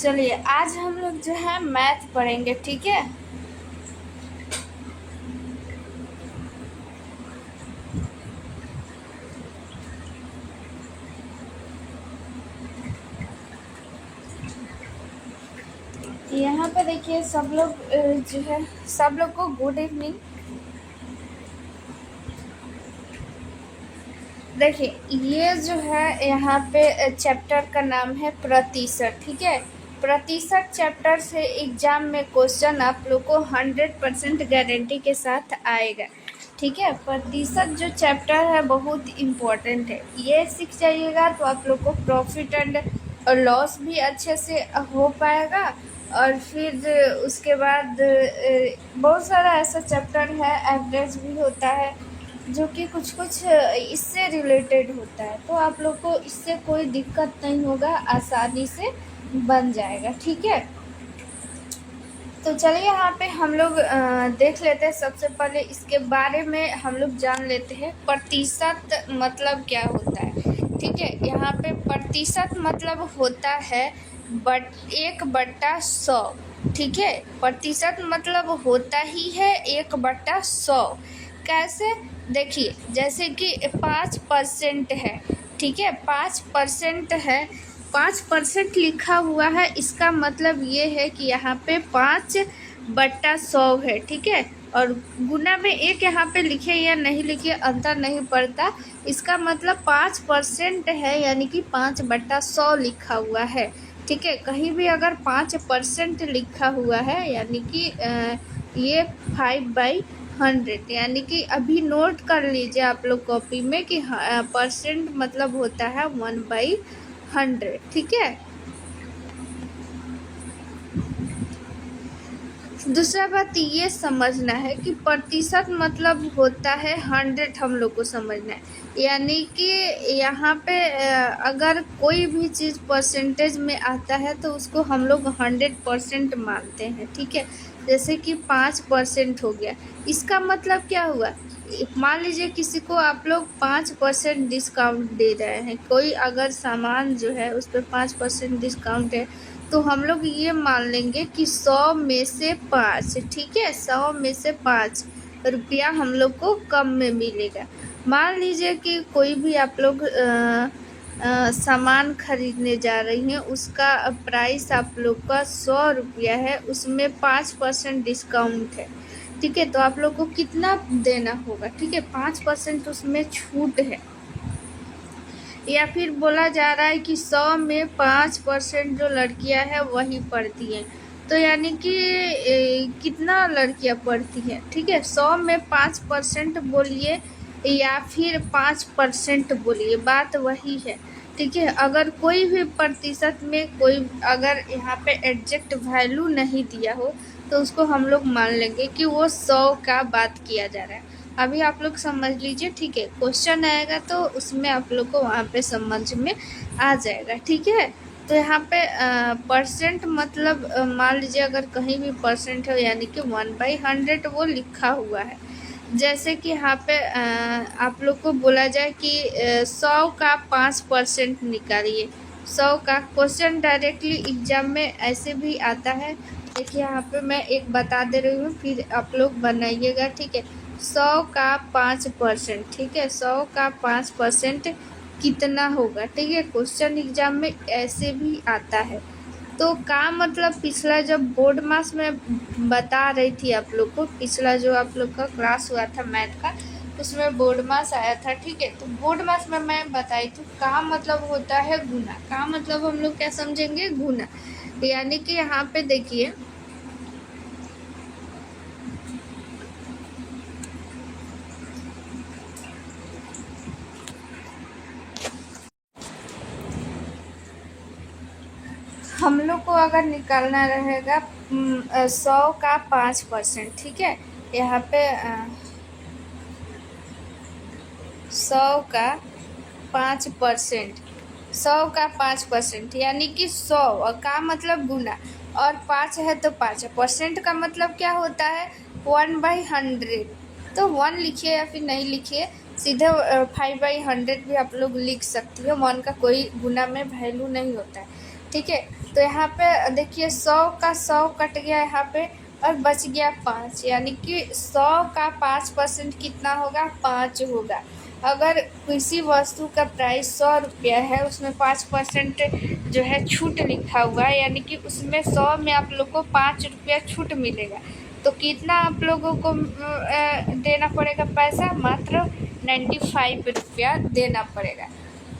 चलिए आज हम लोग जो है मैथ पढ़ेंगे, ठीक है। यहाँ पे देखिए सब लोग जो है सब लोग को गुड इवनिंग। देखिए ये जो है यहाँ पे चैप्टर का नाम है प्रतिशत, ठीक है। प्रतिशत चैप्टर से एग्जाम में क्वेश्चन आप लोग को 100% गारंटी के साथ आएगा, ठीक है। प्रतिशत जो चैप्टर है बहुत इम्पोर्टेंट है, ये सीख जाइएगा तो आप लोग को प्रॉफिट एंड लॉस भी अच्छे से हो पाएगा। और फिर उसके बाद बहुत सारा ऐसा चैप्टर है, एवरेज भी होता है जो कि कुछ कुछ इससे रिलेटेड होता है, तो आप लोग को इससे कोई दिक्कत नहीं होगा, आसानी से बन जाएगा, ठीक है। तो चलिए यहाँ पे हम लोग देख लेते हैं। सबसे पहले इसके बारे में हम लोग जान लेते हैं प्रतिशत मतलब क्या होता है, ठीक है। यहाँ पे प्रतिशत मतलब होता है 1/100, ठीक है। प्रतिशत मतलब होता ही है 1/100। कैसे? देखिए जैसे कि 5% है, ठीक है। 5% है, 5% लिखा हुआ है, इसका मतलब ये है कि यहाँ पे 5/100 है, ठीक है। और गुना में एक यहाँ पे लिखे या नहीं लिखे अंतर नहीं पड़ता, इसका मतलब 5% है यानी कि 5/100 लिखा हुआ है, ठीक है। कहीं भी अगर 5% लिखा हुआ है यानी कि ये 5/100, यानी कि अभी नोट कर लीजिए आप लोग कॉपी में कि परसेंट मतलब होता है 1/100, ठीक है। दूसरा बात ये समझना है कि प्रतिशत मतलब होता है 100, हम लोग को समझना है। यानी कि यहाँ पे अगर कोई भी चीज़ परसेंटेज में आता है तो उसको हम लोग 100% मानते हैं, ठीक है। जैसे कि 5% हो गया, इसका मतलब क्या हुआ? मान लीजिए किसी को आप लोग 5% डिस्काउंट दे रहे हैं, कोई अगर सामान जो है उस पर 5% डिस्काउंट है, तो हम लोग ये मान लेंगे कि 100 में से 5, ठीक है। 100 में से 5 रुपया हम लोग को कम में मिलेगा। मान लीजिए कि कोई भी आप लोग सामान खरीदने जा रही हैं, उसका प्राइस आप लोग का 100 रुपया है, उसमें 5% डिस्काउंट है, ठीक है। तो आप लोग को कितना देना होगा, ठीक है। 5% उसमें छूट है। या फिर बोला जा रहा है कि 100 में 5% जो लड़कियां हैं वही पढ़ती हैं, तो यानी कि कितना लड़कियां पढ़ती हैं, ठीक है। 100 में 5% बोलिए या फिर 5% बोलिए, बात वही है, ठीक है। अगर कोई भी प्रतिशत में कोई अगर यहाँ पे एग्जैक्ट वैल्यू नहीं दिया हो तो उसको हम लोग मान लेंगे कि वो 100 का बात किया जा रहा है। अभी आप लोग समझ लीजिए, ठीक है। क्वेश्चन आएगा तो उसमें आप लोग को वहाँ पे समझ में आ जाएगा, ठीक है। तो यहाँ पे परसेंट मतलब मान लीजिए अगर कहीं भी परसेंट है यानी कि 1/100 वो लिखा हुआ है। जैसे कि यहाँ पे आप लोग को बोला जाए कि 100 का 5% निकालिए। 100 का क्वेश्चन डायरेक्टली एग्जाम में ऐसे भी आता है। देखिए यहाँ पे मैं एक बता दे रही हूँ, फिर आप लोग बनाइएगा, ठीक है। 100 का 5%, ठीक है। 100 का 5% कितना होगा, ठीक है। क्वेश्चन एग्जाम में ऐसे भी आता है। तो का मतलब पिछला जब बोर्ड मास में बता रही थी आप लोग को, पिछला जो आप लोग का क्लास हुआ था मैथ का, उसमें बोर्ड मास आया था, ठीक है। तो बोर्ड मास में मैं बताई थी का मतलब होता है गुना। का मतलब हम लोग क्या समझेंगे? गुना। यानी कि यहाँ पे देखिए हम लोग को अगर निकालना रहेगा 100 का 5%, ठीक है। यहाँ पे 100 का 5%, 100 का 5% यानी कि 100 और का मतलब गुना, और 5 है तो 5 परसेंट का मतलब क्या होता है? 1/100। तो 1 लिखिए या फिर नहीं लिखिए, सीधे 5/100 भी आप लोग लिख सकती है। 1 का कोई गुना में वैल्यू नहीं होता है, ठीक है। तो यहाँ पे देखिए 100 का 100 कट गया यहाँ पे और बच गया 5, यानी कि 100 का 5% कितना होगा, 5 होगा। अगर किसी वस्तु का प्राइस 100 रुपया है, उसमें 5% जो है छूट लिखा हुआ है, यानी कि उसमें 100 में आप लोग को 5 रुपया छूट मिलेगा। तो कितना आप लोगों को देना पड़ेगा पैसा, मात्र 95 रुपया देना पड़ेगा।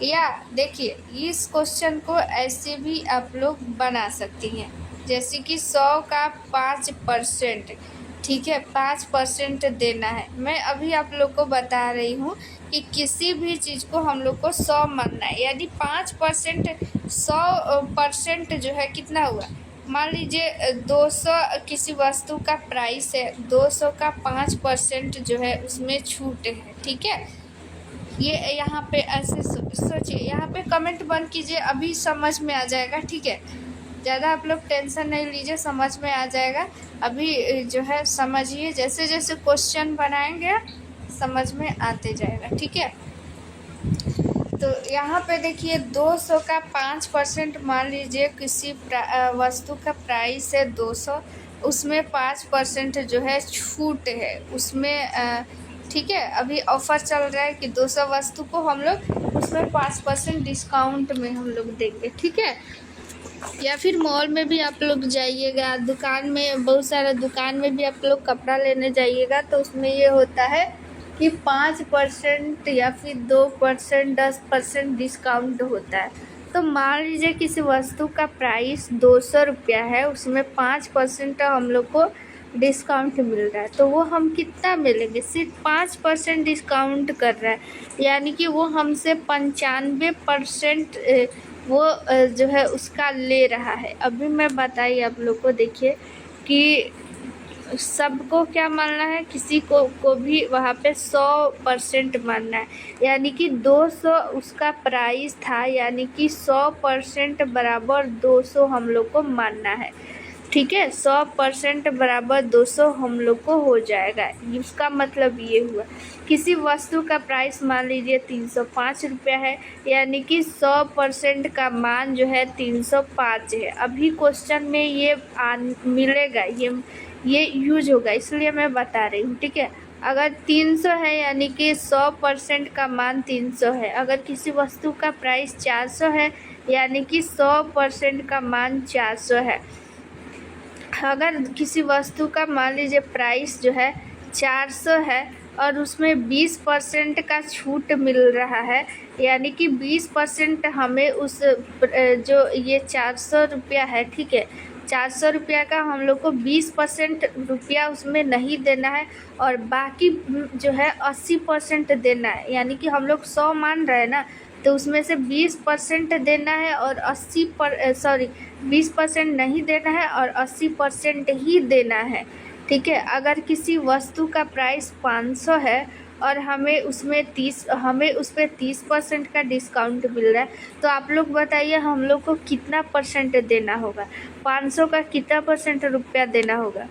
या देखिए इस क्वेश्चन को ऐसे भी आप लोग बना सकती हैं, जैसे कि 100 का 5%, ठीक है, 5% देना है। मैं अभी आप लोग को बता रही हूँ कि किसी भी चीज़ को हम लोग को 100 मानना है, यदि 5% 100% जो है कितना हुआ, मान लीजिए 200 किसी वस्तु का प्राइस है, 200 का 5% जो है उसमें छूट है, ठीक है। ये यहाँ पे ऐसे सोचिए, यहाँ पे कमेंट बंद कीजिए, अभी समझ में आ जाएगा, ठीक है। ज़्यादा आप लोग टेंशन नहीं लीजिए, समझ में आ जाएगा। अभी जो है समझिए, जैसे जैसे क्वेश्चन बनाएंगे समझ में आते जाएगा, ठीक है। तो यहाँ पे देखिए 200 का 5% मान लीजिए किसी वस्तु का प्राइस है 200, उसमें 5% जो है छूट है उसमें, ठीक है। अभी ऑफ़र चल रहा है कि 200 वस्तु को हम लोग उसमें 5% डिस्काउंट में हम लोग देंगे, ठीक है। या फिर मॉल में भी आप लोग जाइएगा, दुकान में, बहुत सारा दुकान में भी आप लोग कपड़ा लेने जाइएगा, तो उसमें ये होता है कि 5% या फिर 2%, 10% डिस्काउंट होता है। तो मान लीजिए किसी वस्तु का प्राइस 200 रुपया है, उसमें 5% हम लोग को डिस्काउंट मिल रहा है, तो वो हम कितना मिलेंगे, सिर्फ 5% डिस्काउंट कर रहा है, यानी कि वो हमसे 95% वो जो है उसका ले रहा है। अभी मैं बताइए आप लोग को, देखिए कि सबको क्या मानना है, किसी को भी वहाँ पे 100% मानना है, यानी कि 200 उसका प्राइस था, यानी कि 100% बराबर 200 हम लोग को मानना है, ठीक है। 100% बराबर 200 हम लोग को हो जाएगा। इसका मतलब ये हुआ किसी वस्तु का प्राइस मान लीजिए 305 रुपया है, यानी कि 100% का मान जो है 305 है। अभी क्वेश्चन में ये मिलेगा, ये यूज होगा, इसलिए मैं बता रही हूँ, ठीक है। अगर 300 है यानी कि 100% का मान 300 है। अगर किसी वस्तु का प्राइस 400 है, यानी कि 100% का मान 400 है। अगर किसी वस्तु का मान लीजिए प्राइस जो है 400 है और उसमें 20% का छूट मिल रहा है, यानी कि 20% हमें उस जो ये 400 रुपया है, ठीक है, 400 रुपया का हम लोग को 20% रुपया उसमें नहीं देना है और बाकी जो है 80% देना है, यानी कि हम लोग 100 मान रहे हैं ना, तो उसमें से 20% देना है और 20% नहीं देना है और 80% ही देना है, ठीक है। अगर किसी वस्तु का प्राइस 500 है और हमें उस पर 30% का डिस्काउंट मिल रहा है, तो आप लोग बताइए हम लोग को कितना परसेंट देना होगा, 500 का कितना परसेंट रुपया देना होगा।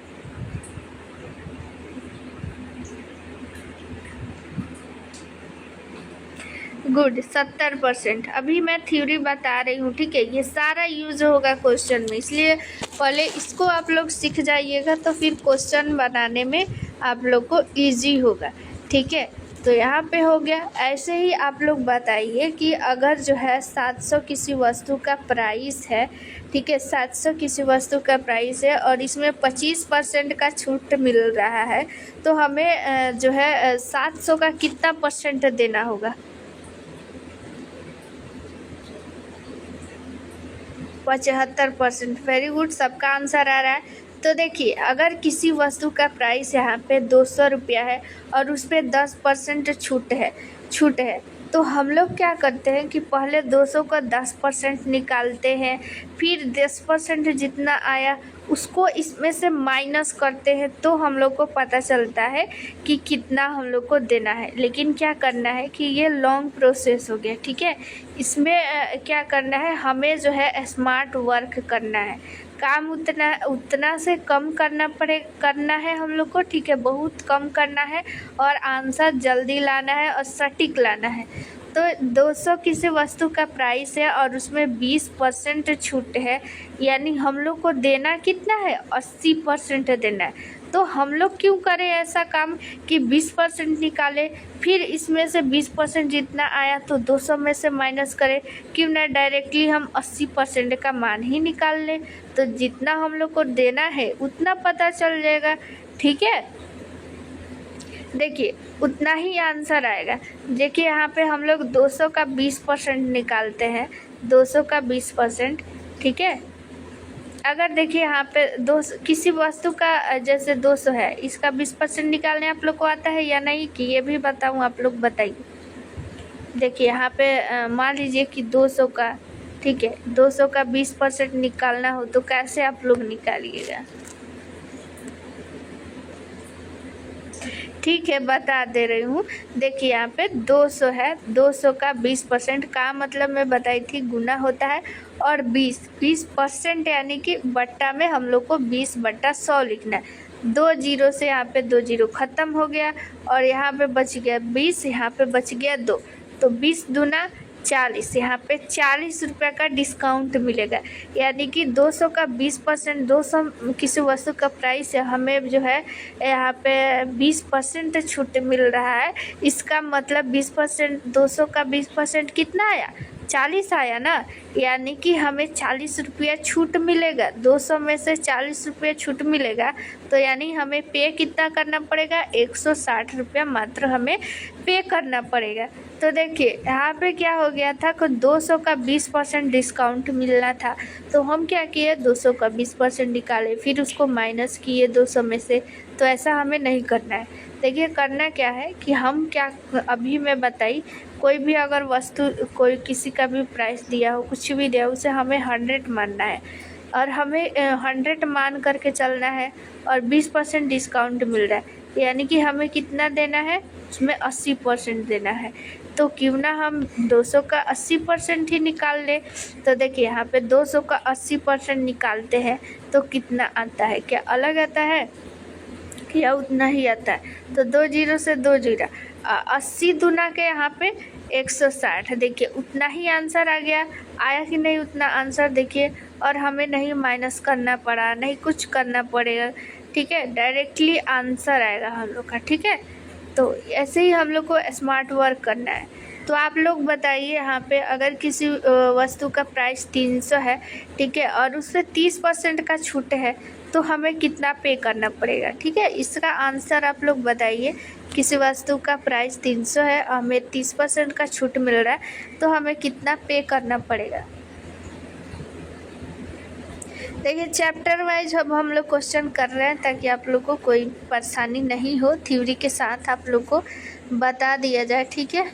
गुड, 70%। अभी मैं थ्योरी बता रही हूँ, ठीक है, ये सारा यूज होगा क्वेश्चन में, इसलिए पहले इसको आप लोग सीख जाइएगा, तो फिर क्वेश्चन बनाने में आप लोग को इजी होगा, ठीक है। तो यहाँ पे हो गया। ऐसे ही आप लोग बताइए कि अगर जो है 700 किसी वस्तु का प्राइस है, ठीक है, 700 किसी वस्तु का प्राइस है और इसमें 25% का छूट मिल रहा है, तो हमें जो है 700 का कितना परसेंट देना होगा। 75%। वेरी गुड, सबका आंसर आ रहा है। तो देखिए अगर किसी वस्तु का प्राइस यहाँ पे 200 रुपया है और उस पर 10% छूट है, तो हम लोग क्या करते हैं कि पहले 200 का 10% निकालते हैं, फिर 10% जितना आया उसको इसमें से माइनस करते हैं, तो हम लोग को पता चलता है कि कितना हम लोग को देना है। लेकिन क्या करना है कि ये लॉन्ग प्रोसेस हो गया, ठीक है। इसमें क्या करना है, हमें जो है स्मार्ट वर्क करना है, काम उतना से कम करना है हम लोग को, ठीक है, बहुत कम करना है और आंसर जल्दी लाना है और सटीक लाना है। तो 200 किसी वस्तु का प्राइस है और उसमें 20% छूट है, यानी हम लोग को देना कितना है, 80% देना है। तो हम लोग क्यों करें ऐसा काम कि 20% निकालें, फिर इसमें से 20% जितना आया तो 200 में से माइनस करें, क्यों ना डायरेक्टली हम 80% का मान ही निकाल लें, तो जितना हम लोग को देना है उतना पता चल जाएगा। ठीक है, देखिए उतना ही आंसर आएगा। देखिए यहाँ पे हम लोग 200 का 20% निकालते हैं, 200 का 20%। ठीक है, अगर देखिए यहाँ पे किसी वस्तु का जैसे 200 है, इसका 20% निकालने आप लोग को आता है या नहीं, कि ये भी बताऊँ, आप लोग बताइए। देखिए यहाँ पे मान लीजिए कि 200 का, ठीक है, 200 का 20% निकालना हो तो कैसे आप लोग निकालिएगा। ठीक है, बता दे रही हूँ। देखिए यहाँ पे 200 है, 200 का 20% का मतलब मैं बताई थी गुना होता है, और 20% यानी कि बट्टा में हम लोग को 20/100 लिखना है। 2 जीरो से यहाँ पे 2 जीरो ख़त्म हो गया और यहाँ पे बच गया 20, यहाँ पे बच गया 2, तो 20 दूना 40, यहाँ पे 40 रुपये का डिस्काउंट मिलेगा। यानी कि 200 का 20%, 200 किसी वस्तु का प्राइस है, हमें जो है यहाँ पे 20% छूट मिल रहा है। इसका मतलब 20%, 200 का 20% कितना आया, 40 आया ना, यानी कि हमें 40 रुपया छूट मिलेगा। 200 में से 40 रुपया छूट मिलेगा, तो यानी हमें पे कितना करना पड़ेगा, 160 रुपया मात्र हमें पे करना पड़ेगा। तो देखिए यहाँ पे क्या हो गया था कि 200 का 20% डिस्काउंट मिलना था, तो हम क्या किए, 200 का 20% निकाले, फिर उसको माइनस किए 200 में से। तो ऐसा हमें नहीं करना है। देखिए करना क्या है कि हम क्या, अभी मैं बताई, कोई भी अगर वस्तु, कोई किसी का भी प्राइस दिया हो, कुछ भी दिया हो, उसे हमें 100 मानना है और हमें 100 मान करके चलना है, और 20% डिस्काउंट मिल रहा है, यानी कि हमें कितना देना है, उसमें 80% देना है। तो क्यों ना हम 200 का 80% ही निकाल लें। तो देखिए यहाँ पे 200 का 80% निकालते हैं तो कितना आता है, क्या अलग आता है या उतना ही आता है। तो 2 जीरो से 2 जीरो, 80 दूना के यहाँ पे 160, देखिए उतना ही आंसर आ गया। आया कि नहीं उतना आंसर, देखिए, और हमें नहीं माइनस करना पड़ा, नहीं कुछ करना पड़ेगा। ठीक है, डायरेक्टली आंसर आएगा हम लोग का। ठीक है, तो ऐसे ही हम लोग को स्मार्ट वर्क करना है। तो आप लोग बताइए यहाँ पे, अगर किसी वस्तु का प्राइस 300 है, ठीक है, और उससे 30% का छूट है, तो हमें कितना पे करना पड़ेगा। ठीक है, इसका आंसर आप लोग बताइए। किसी वस्तु का प्राइस 300 है और हमें 30% का छूट मिल रहा है, तो हमें कितना पे करना पड़ेगा। देखिए चैप्टर वाइज अब हम लोग क्वेश्चन कर रहे हैं, ताकि आप लोग को कोई परेशानी नहीं हो, थ्योरी के साथ आप लोग को बता दिया जाए। ठीक है,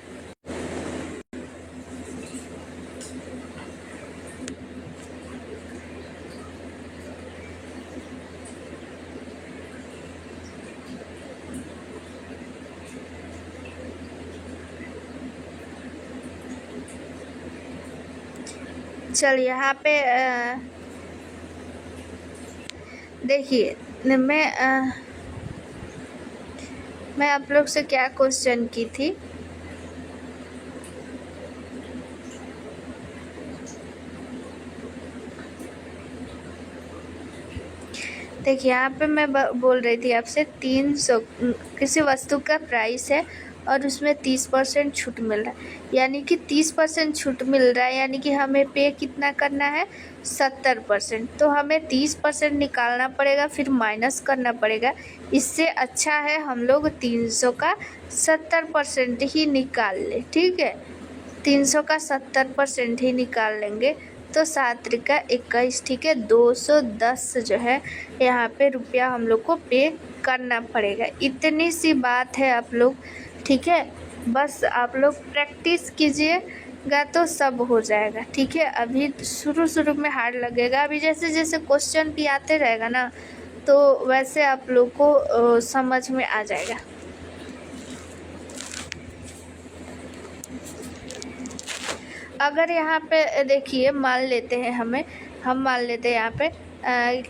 चलिए यहाँ पे देखिए मैं आप लोग से क्या क्वेश्चन की थी। देखिए यहाँ पे मैं बोल रही थी आपसे, 300 किसी वस्तु का प्राइस है और उसमें 30% छूट मिल रहा है, यानी कि 30% छूट मिल रहा है, यानी कि हमें पे कितना करना है, 70%। तो हमें 30% निकालना पड़ेगा, फिर माइनस करना पड़ेगा। इससे अच्छा है हम लोग 300 का 70% ही निकाल लें। ठीक है, 300 का 70% ही निकाल लेंगे, तो 7 त्रिका 21। ठीक है, 210 जो है यहाँ पे रुपया हम लोग को पे करना पड़ेगा। इतनी सी बात है आप लोग। ठीक है, बस आप लोग प्रैक्टिस कीजिएगा तो सब हो जाएगा। ठीक है, अभी शुरू में हार्ड लगेगा, अभी जैसे जैसे क्वेश्चन भी आते रहेगा ना, तो वैसे आप लोग को समझ में आ जाएगा। अगर यहाँ पे देखिए मान लेते हैं हमें हम मान लेते हैं यहाँ पे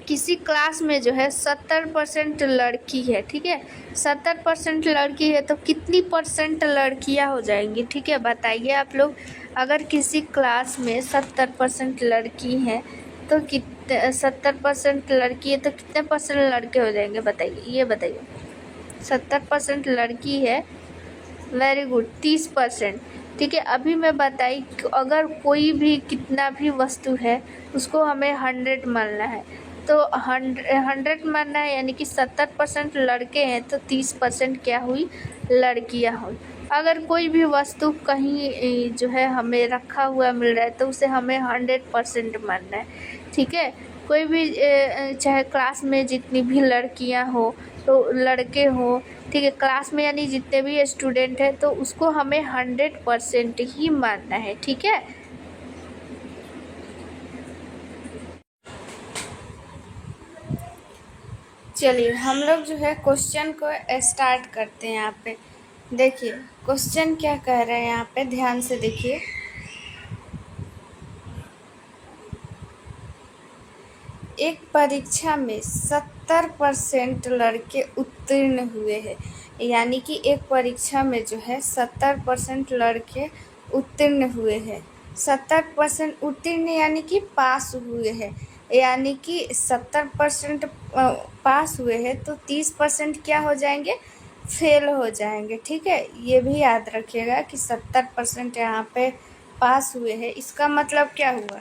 किसी क्लास में जो है 70% लड़की है, ठीक है। 70% लड़की है तो कितनी परसेंट लड़कियाँ हो जाएंगी, ठीक है। बताइए आप लोग, अगर किसी क्लास में 70% लड़की हैं तो कितने 70% लड़की है तो कितने परसेंट लड़के हो जाएंगे, बताइए, ये बताइए। 70% लड़की है, वेरी गुड, 30%, ठीक है। अभी मैं बताई अगर कोई भी कितना भी वस्तु है उसको हमें 100 मानना है, तो 100 मानना है, यानी कि 70% लड़के हैं तो 30% क्या हुई, लड़कियां हुई। अगर कोई भी वस्तु कहीं जो है हमें रखा हुआ मिल रहा है तो उसे हमें 100% मानना है, ठीक है। कोई भी चाहे क्लास में जितनी भी लड़कियां हो तो लड़के हो, ठीक है, क्लास में यानी जितने भी स्टूडेंट हैं तो उसको हमें 100% ही मानना है, ठीक है। चलिए हम लोग जो है क्वेश्चन को स्टार्ट करते हैं। यहाँ पे देखिए क्वेश्चन क्या कह रहा है, यहाँ पे ध्यान से देखिए। एक परीक्षा में 70% लड़के उत्तीर्ण हुए हैं, यानी कि एक परीक्षा में जो है 70% लड़के उत्तीर्ण हुए हैं। 70% उत्तीर्ण यानी कि पास हुए हैं, यानी कि 70% पास हुए हैं तो 30% क्या हो जाएंगे, फेल हो जाएंगे, ठीक है। ये भी याद रखिएगा कि 70% यहाँ पे पास हुए हैं, इसका मतलब क्या हुआ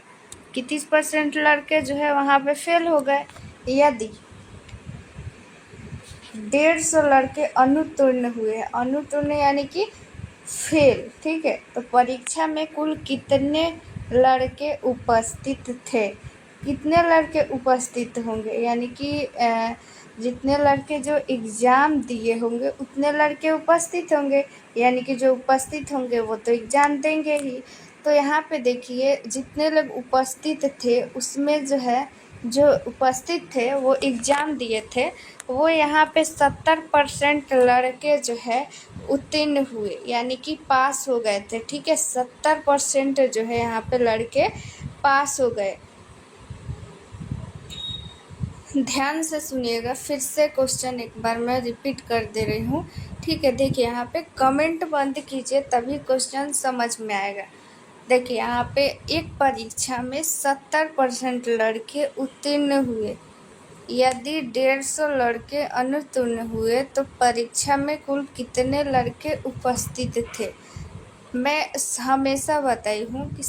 कि 30% लड़के जो है वहाँ पे फेल हो गए। यदि 150 लड़के अनुत्तीर्ण हुए हैं, अनुत्तीर्ण यानी कि फेल, ठीक है। तो परीक्षा में कुल कितने लड़के उपस्थित थे, कितने लड़के उपस्थित होंगे, यानी कि जितने लड़के जो एग्ज़ाम दिए होंगे उतने लड़के उपस्थित होंगे, यानी कि जो उपस्थित होंगे वो तो एग्ज़ाम देंगे ही। तो यहाँ पे देखिए जितने लोग उपस्थित थे उसमें जो है जो उपस्थित थे वो एग्ज़ाम दिए थे, वो यहाँ पे 70% लड़के जो है उत्तीर्ण हुए, यानी कि पास हो गए थे, ठीक है। 70% जो है यहाँ पे लड़के पास हो गए। ध्यान से सुनिएगा, फिर से क्वेश्चन एक बार मैं रिपीट कर दे रही हूँ, ठीक है। देखिए यहाँ पे कमेंट बंद कीजिए तभी क्वेश्चन समझ में आएगा। देखिए यहाँ पे एक परीक्षा में 70% लड़के उत्तीर्ण हुए, यदि 150 लड़के अनुत्तीर्ण हुए तो परीक्षा में कुल कितने लड़के उपस्थित थे। मैं हमेशा बताई हूँ कि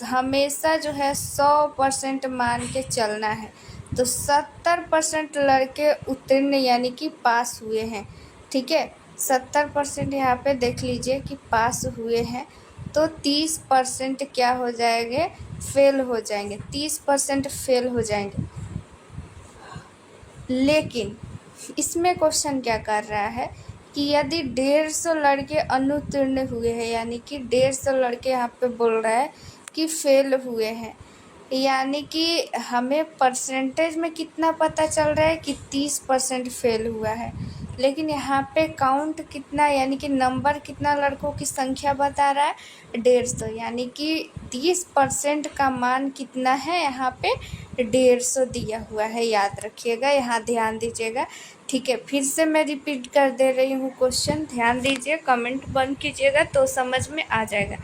हमेशा जो है 100% मान के चलना है, तो 70% लड़के उत्तीर्ण यानी कि पास हुए हैं, ठीक है। 70% यहाँ पे देख लीजिए कि पास हुए हैं, तो 30% क्या हो जाएंगे, फेल हो जाएंगे, 30% फेल हो जाएंगे। लेकिन इसमें क्वेश्चन क्या कर रहा है कि यदि 150 लड़के अनुत्तीर्ण हुए हैं, यानी कि 150 लड़के यहाँ पे बोल रहा है कि फेल हुए हैं, यानी कि हमें परसेंटेज में कितना पता चल रहा है कि 30% फेल हुआ है, लेकिन यहाँ पे काउंट कितना, यानी कि नंबर कितना लड़कों की संख्या बता रहा है, 150, यानी कि 30% का मान कितना है, यहाँ पे 150 दिया हुआ है, याद रखिएगा, यहाँ ध्यान दीजिएगा, ठीक है। फिर से मैं रिपीट कर दे रही हूँ क्वेश्चन, ध्यान दीजिए, कमेंट बंद कीजिएगा तो समझ में आ जाएगा।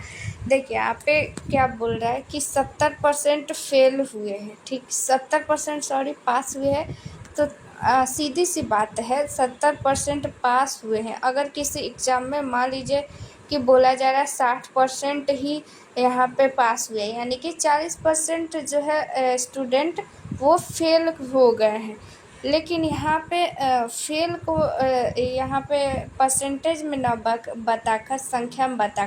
देखिए यहाँ पे क्या बोल रहा है कि 70% फेल हुए हैं, ठीक, 70% सॉरी पास हुए हैं, तो सीधी सी बात है 70% पास हुए हैं। अगर किसी एग्ज़ाम में मान लीजिए कि बोला जा रहा है 60% ही यहाँ पे पास हुए, यानी कि 40% जो है स्टूडेंट वो फेल हो गए हैं, लेकिन यहाँ पे फेल को यहाँ पे परसेंटेज में ना बताकर संख्या में बता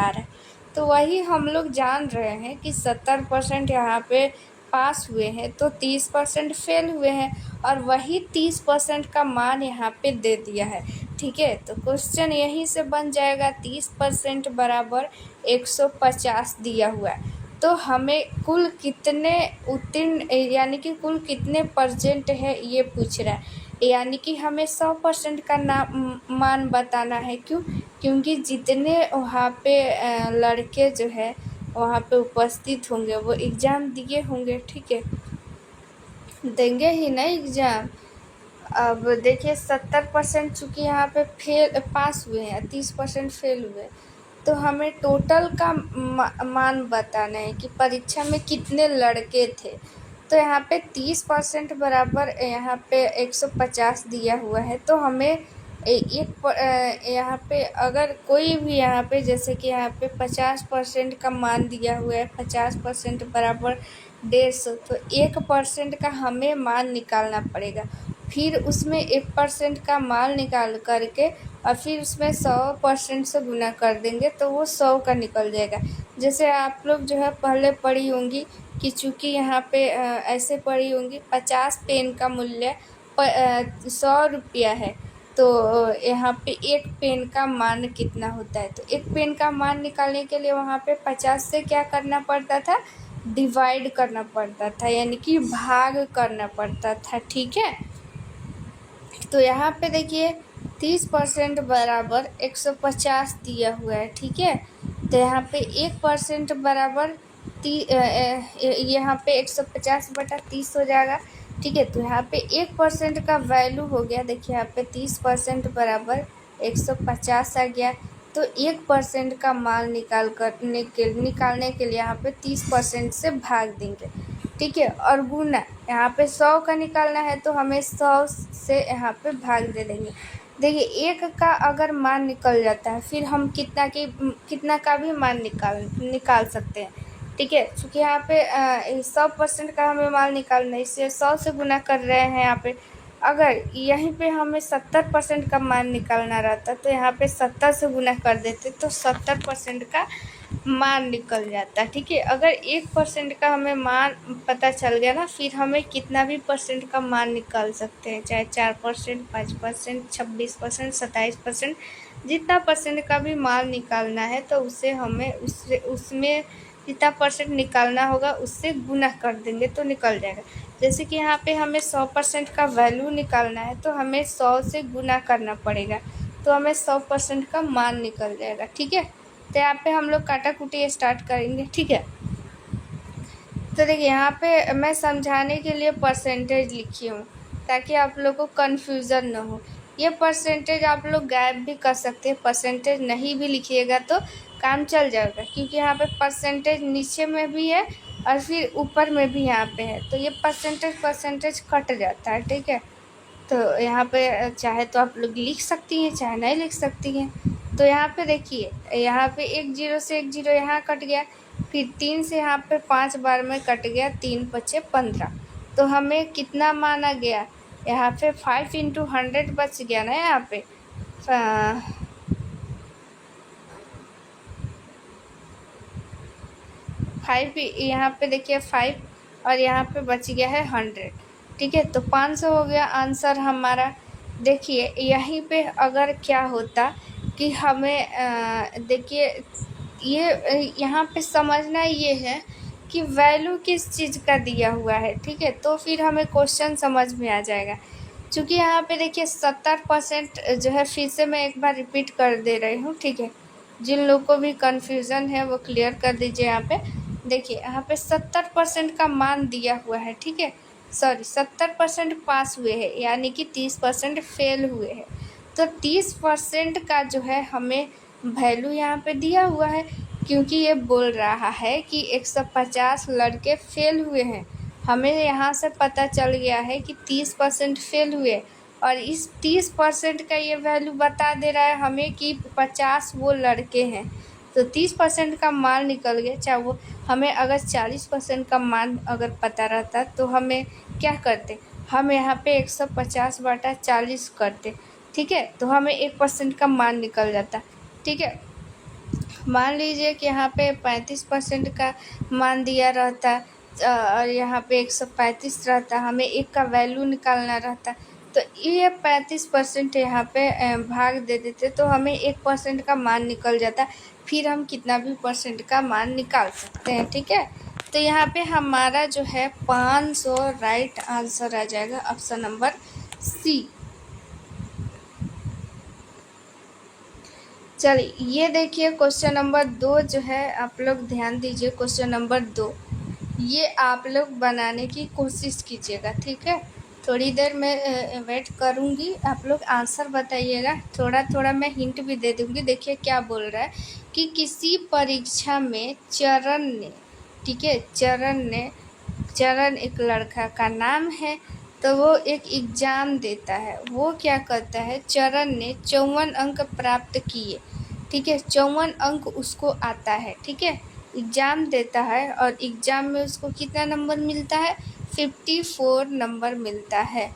रहा है, तो वही हम लोग जान रहे हैं कि 70% यहाँ पे पास हुए हैं तो 30% फेल हुए हैं, और वही 30% का मान यहाँ पे दे दिया है, ठीक है। तो क्वेश्चन यहीं से बन जाएगा, 30% बराबर 150 दिया हुआ है, तो हमें कुल कितने उत्तीर्ण यानी कि कुल कितने परसेंट है ये पूछ रहा है, यानी कि हमें 100% का मान बताना है। क्योंकि जितने वहाँ पे लड़के जो है वहाँ पे उपस्थित होंगे, वो एग्ज़ाम दिए होंगे, ठीक है, देंगे ही ना एग्ज़ाम। अब देखिए 70% चूँकि यहाँ पे पास हुए हैं, 30% फेल हुए, तो हमें टोटल का मान बताना है कि परीक्षा में कितने लड़के थे। तो यहाँ पे 30% बराबर यहाँ पे 150 दिया हुआ है, तो हमें यहाँ पे अगर कोई भी यहाँ पे जैसे कि यहाँ पे 50% का मान दिया हुआ है, 50% बराबर 150, तो 1% का हमें मान निकालना पड़ेगा। फिर उसमें 1% का मान निकाल करके और फिर उसमें 100% से गुना कर देंगे तो वो 100 का निकल जाएगा। जैसे आप लोग जो है पहले पढ़ी होंगी कि चूँकि यहाँ पे ऐसे पढ़ी होंगी 50 पेन का मूल्य 100 रुपया है, तो यहाँ पे एक पेन का मान कितना होता है। तो एक पेन का मान निकालने के लिए वहाँ पे 50 से क्या करना पड़ता था, डिवाइड करना पड़ता था, यानी कि भाग करना पड़ता था, ठीक है। तो यहाँ पे देखिए 30% बराबर 150 दिया हुआ है, ठीक है। तो यहाँ पे 1% बराबर यहाँ पे 150/30 हो जाएगा, ठीक है। तो यहाँ पे 1% का वैल्यू हो गया, देखिए यहाँ पे 30% बराबर 150 आ गया। तो 1% का मान निकालने के लिए यहाँ पे 30% से भाग देंगे, ठीक है। और गुना यहाँ पे 100 का निकालना है तो हमें 100 से यहाँ पे भाग दे देंगे। देखिए 1 का अगर मान निकल जाता है फिर हम कितना का भी मान निकाल सकते हैं, ठीक है। चूँकि यहाँ पे 100% का हमें मान निकालना है, इससे 100 से गुना कर रहे हैं यहाँ पे। अगर यहीं पे हमें 70% का मान निकालना रहता तो यहाँ पे 70 से गुना कर देते तो 70% का मान निकल जाता, ठीक है। अगर 1% का हमें मान पता चल गया ना, फिर हमें कितना भी परसेंट का मान निकाल सकते हैं, चाहे 4%, 5%, 26%, 27%, जितना परसेंट का भी मान निकालना है तो उसे हमें उसमें जितना परसेंट निकालना होगा उससे गुना कर देंगे तो निकल जाएगा। जैसे कि यहाँ पे हमें 100% का वैल्यू निकालना है तो हमें 100 से गुना करना पड़ेगा, तो हमें 100% का मान निकल जाएगा, ठीक है। तो यहाँ पे हम लोग काटा-कुटी स्टार्ट करेंगे, ठीक है। तो देखिए यहाँ पे मैं समझाने के लिए परसेंटेज लिखी हूँ ताकि आप लोग को कन्फ्यूज़न ना हो। ये परसेंटेज आप लोग गायब भी कर सकते हैं, परसेंटेज नहीं भी लिखिएगा तो काम चल जाएगा, क्योंकि यहाँ पे परसेंटेज नीचे में भी है और फिर ऊपर में भी यहाँ पे है, तो ये परसेंटेज कट जाता है, ठीक है। तो यहाँ पे चाहे तो आप लोग लिख सकती हैं, चाहे नहीं लिख सकती हैं। तो यहाँ पे देखिए, यहाँ पे 1 0 से 1 0 यहाँ कट गया, फिर 3 से यहाँ पे 5 बार में कट गया, 3 5 15। तो हमें कितना माना गया, यहाँ पे 5 × 100 बच गया ना, यहाँ पे 5, यहाँ पे देखिए 5 और यहाँ पे बच गया है 100, ठीक है। तो 500 हो गया आंसर हमारा। देखिए यहीं पे अगर क्या होता कि हमें देखिए ये यहाँ पे समझना ये है कि वैल्यू किस चीज़ का दिया हुआ है, ठीक है। तो फिर हमें क्वेश्चन समझ में आ जाएगा। चूँकि यहाँ पे देखिए 70% जो है, फिर से मैं एक बार रिपीट कर दे रही हूँ, ठीक है। जिन लोग को भी कन्फ्यूज़न है वो क्लियर कर दीजिए। यहाँ पे देखिए, यहाँ पे 70% का मान दिया हुआ है, ठीक है। सॉरी 70% पास हुए हैं, यानी कि 30% फेल हुए हैं। तो 30% का जो है हमें वैल्यू यहाँ पे दिया हुआ है, क्योंकि ये बोल रहा है कि 150 लड़के फेल हुए हैं। हमें यहाँ से पता चल गया है कि 30% फेल हुए, और इस 30% का ये वैल्यू बता दे रहा है हमें कि 50 वो लड़के हैं। तो 30% का मान निकल गया। चाहे वो हमें अगर 40% का मान अगर पता रहता तो हमें क्या करते, हम यहाँ पे 150/40 करते, ठीक है। तो हमें 1% का मान निकल जाता, ठीक है। मान लीजिए कि यहाँ पे 35% का मान दिया रहता और यहाँ पे 135 रहता, हमें 1 का वैल्यू निकालना रहता, तो ये 35% यहाँ पे भाग दे देते तो हमें 1% का मान निकल जाता। फिर हम कितना भी परसेंट का मान निकाल सकते हैं, ठीक है। तो यहाँ पे हमारा जो है 500 राइट आंसर आ जाएगा, ऑप्शन नंबर सी। चलिए ये देखिए क्वेश्चन नंबर 2 जो है, आप लोग ध्यान दीजिए। क्वेश्चन नंबर 2 ये आप लोग बनाने की कोशिश कीजिएगा, ठीक है। थोड़ी देर में वेट करूँगी, आप लोग आंसर बताइएगा। थोड़ा थोड़ा मैं हिंट भी दे दूँगी। देखिए क्या बोल रहा है कि किसी परीक्षा में चरण ने, ठीक है, चरण एक लड़का का नाम है, तो वो एक एग्ज़ाम देता है। वो क्या करता है, चरण ने 54 अंक प्राप्त किए, ठीक है, 54 अंक उसको आता है, ठीक है। एग्ज़ाम देता है और एग्ज़ाम में उसको कितना नंबर मिलता है, 54 नंबर मिलता है।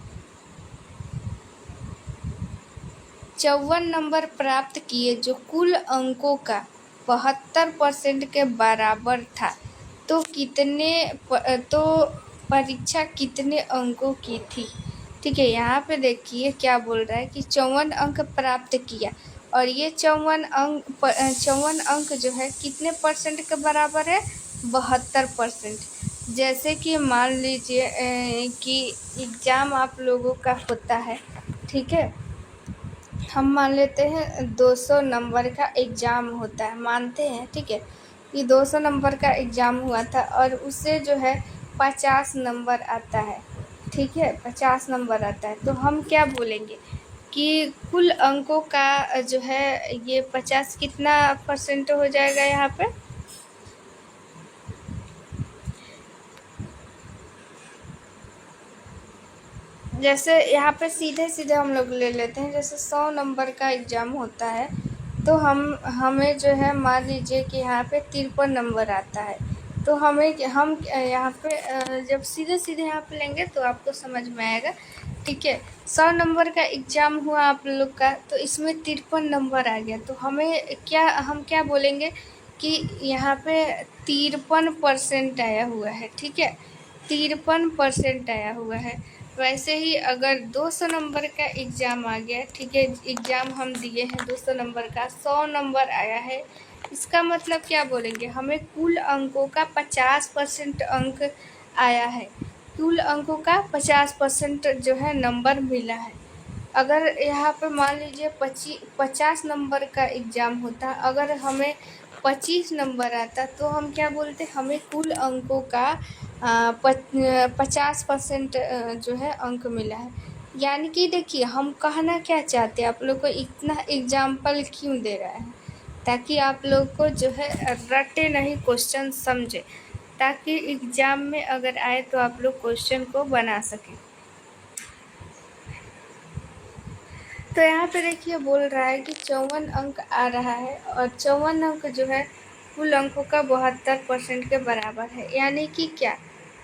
54 नंबर प्राप्त किए जो कुल अंकों का 72% के बराबर था। तो तो परीक्षा कितने अंकों की थी, ठीक है। यहाँ पे देखिए क्या बोल रहा है कि 54 अंक प्राप्त किया, और ये 54 अंक जो है कितने परसेंट के बराबर है, 72%। जैसे कि मान लीजिए कि एग्ज़ाम आप लोगों का होता है, ठीक है। हम मान लेते हैं 200 नंबर का एग्ज़ाम होता है, मानते हैं, ठीक है। ये 200 नंबर का एग्ज़ाम हुआ था और उससे जो है 50 नंबर आता है, ठीक है, 50 नंबर आता है। तो हम क्या बोलेंगे कि कुल अंकों का जो है ये 50 कितना परसेंट हो जाएगा यहाँ पे, जैसे यहाँ पे सीधे सीधे हम लोग ले लेते हैं। जैसे 100 नंबर का एग्ज़ाम होता है, तो हमें जो है मान लीजिए कि यहाँ पे 53 नंबर आता है। तो हम यहाँ पे जब सीधे सीधे यहाँ पे लेंगे तो आपको समझ में आएगा, ठीक है। 100 नंबर का एग्ज़ाम हुआ आप लोग का, तो इसमें 53 नंबर आ गया। तो हम क्या बोलेंगे कि यहाँ पे 53% आया हुआ है, ठीक है, 53% आया हुआ है। वैसे ही अगर 200 नंबर का एग्ज़ाम आ गया, ठीक है, एग्ज़ाम हम दिए हैं 200 नंबर का, 100 नंबर आया है, इसका मतलब क्या बोलेंगे, हमें कुल अंकों का 50% अंक आया है, कुल अंकों का 50% जो है नंबर मिला है। अगर यहाँ पे मान लीजिए 50 नंबर का एग्ज़ाम होता, अगर हमें 25 नंबर आता, तो हम क्या बोलते, हमें कुल अंकों का 50% जो है अंक मिला है। यानी कि देखिए हम कहना क्या चाहते हैं, आप लोग को इतना एग्जाम्पल क्यों दे रहा है, ताकि आप लोग को जो है रटे नहीं, क्वेश्चन समझे, ताकि एग्ज़ाम में अगर आए तो आप लोग क्वेश्चन को बना सकें। तो यहाँ पे देखिए बोल रहा है कि 54 अंक आ रहा है, और 54 अंक जो है कुल अंकों का 72% के बराबर है। यानी कि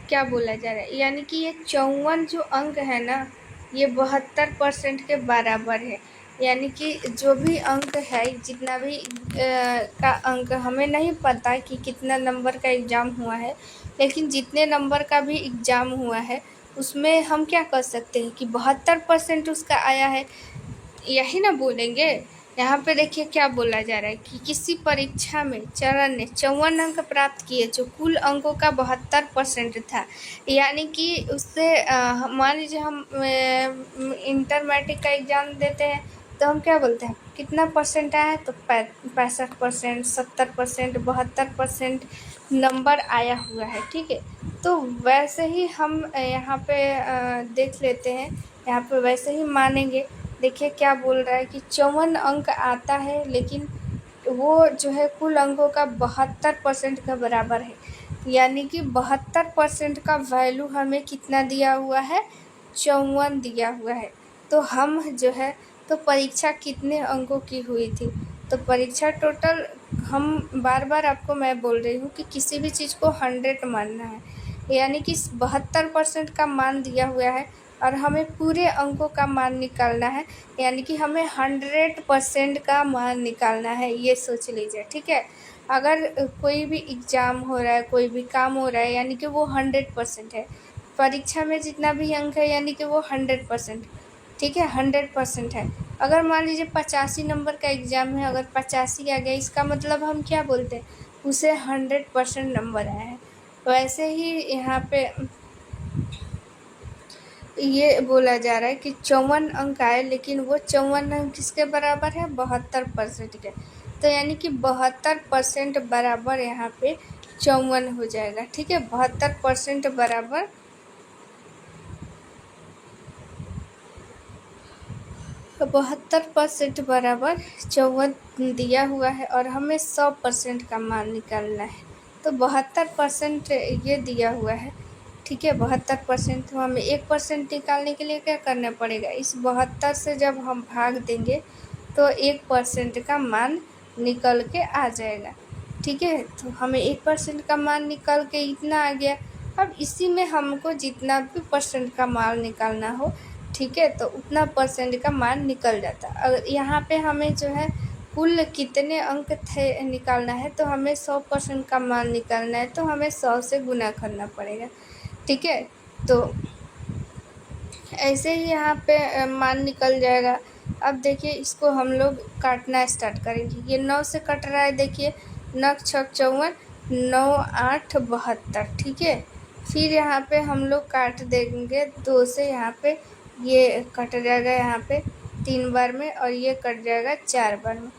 क्या बोला जा रहा है, यानी कि ये 54 जो अंक है ना, ये 72% के बराबर है। यानी कि जो भी अंक है, जितना भी का अंक, हमें नहीं पता कि कितना नंबर का एग्ज़ाम हुआ है, लेकिन जितने नंबर का भी एग्ज़ाम हुआ है उसमें हम क्या कर सकते हैं कि 72% उसका आया है, यही ना बोलेंगे। यहाँ पे देखिए क्या बोला जा रहा है कि किसी परीक्षा में चरण ने 54 अंक प्राप्त किए जो कुल अंकों का 72% था। यानी कि उससे मान लीजिए हम इंटर मैट्रिक का एग्ज़ाम देते हैं, तो हम क्या बोलते हैं, कितना परसेंट आया है, तो 65%, 70%, 72% नंबर आया हुआ है, ठीक है। तो वैसे ही हम यहाँ पे देख लेते हैं, यहाँ पे वैसे ही मानेंगे। देखिए क्या बोल रहा है कि 54 अंक आता है, लेकिन वो जो है कुल अंकों का 72% के बराबर है। यानी कि 72% का वैल्यू हमें कितना दिया हुआ है, 54 दिया हुआ है। तो हम जो है, तो परीक्षा कितने अंकों की हुई थी, तो परीक्षा टोटल, हम बार बार आपको मैं बोल रही हूँ कि किसी भी चीज़ को 100 मानना है। यानी कि 72% का मान दिया हुआ है और हमें पूरे अंकों का मान निकालना है, यानी कि हमें 100% का मान निकालना है, ये सोच लीजिए, ठीक है। अगर कोई भी एग्ज़ाम हो रहा है, कोई भी काम हो रहा है, यानी कि वो 100% है। परीक्षा में जितना भी अंक है, यानी कि वो 100%, ठीक है, 100% है। अगर मान लीजिए 85 नंबर का एग्ज़ाम है, अगर 85 आ गया, इसका मतलब हम क्या बोलते हैं, उसे 100% नंबर आया है। वैसे ही यहाँ पे ये बोला जा रहा है कि 54 अंक आए, लेकिन वो 54 अंक किसके बराबर है, 72% के। तो यानी कि 72% बराबर यहाँ पे 54 हो जाएगा। ठीक है, 72% बराबर 72% बराबर 54 दिया हुआ है और हमें 100% का मान निकालना है। तो 72% ये दिया हुआ है। ठीक है, 72%, तो हमें 1% निकालने के लिए क्या करना पड़ेगा, इस 72 से जब हम भाग देंगे तो 1% का मान निकल के आ जाएगा। ठीक है, तो हमें 1% का मान निकल के इतना आ गया। अब इसी में हमको जितना भी परसेंट का मान निकालना हो, ठीक है, तो उतना परसेंट का मान निकल जाता। अगर यहाँ पे हमें जो है कुल कितने अंक थे निकालना है, तो हमें 100% का मान निकालना है, तो हमें 100 से गुना करना पड़ेगा। ठीक है, तो ऐसे ही यहाँ पे मान निकल जाएगा। अब देखिए इसको हम लोग काटना स्टार्ट करेंगे। ये 9 से कट रहा है, देखिए 9 छक 54, 9 8 72। ठीक है, फिर यहाँ पे हम लोग काट देंगे 2 से, यहाँ पे ये कट जाएगा यहाँ पे 3 बार में, और ये कट जाएगा 4 बार में।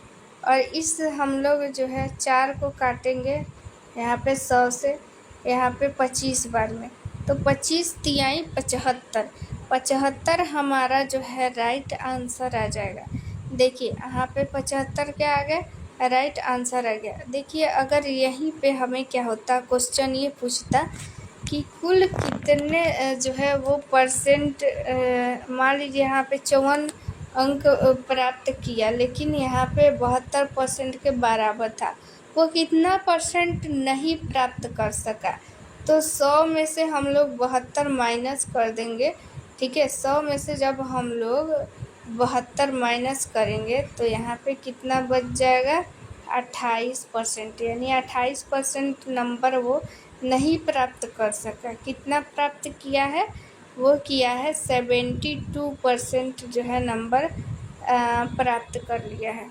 और इस हम लोग जो है 4 को काटेंगे यहाँ पे 100 से, यहाँ पे 25 बार में, तो 25 तिहाई 75, 75 हमारा जो है राइट आंसर आ जाएगा। देखिए यहाँ पे 75 क्या आ गया, राइट आंसर आ गया। देखिए अगर यहीं पे हमें क्या होता, क्वेश्चन ये पूछता कि कुल कितने जो है वो परसेंट, मान लीजिए यहाँ पे 54 अंक प्राप्त किया, लेकिन यहाँ पे 72% के बराबर था, वो कितना परसेंट नहीं प्राप्त कर सका। तो 100 में से हम लोग 72 माइनस कर देंगे। ठीक है, 100 में से जब हम लोग 72 माइनस करेंगे तो यहाँ पे कितना बच जाएगा, 28%, यानी 28% नंबर वो नहीं प्राप्त कर सका। कितना प्राप्त किया है, वो किया है 72% जो है नंबर प्राप्त कर लिया है।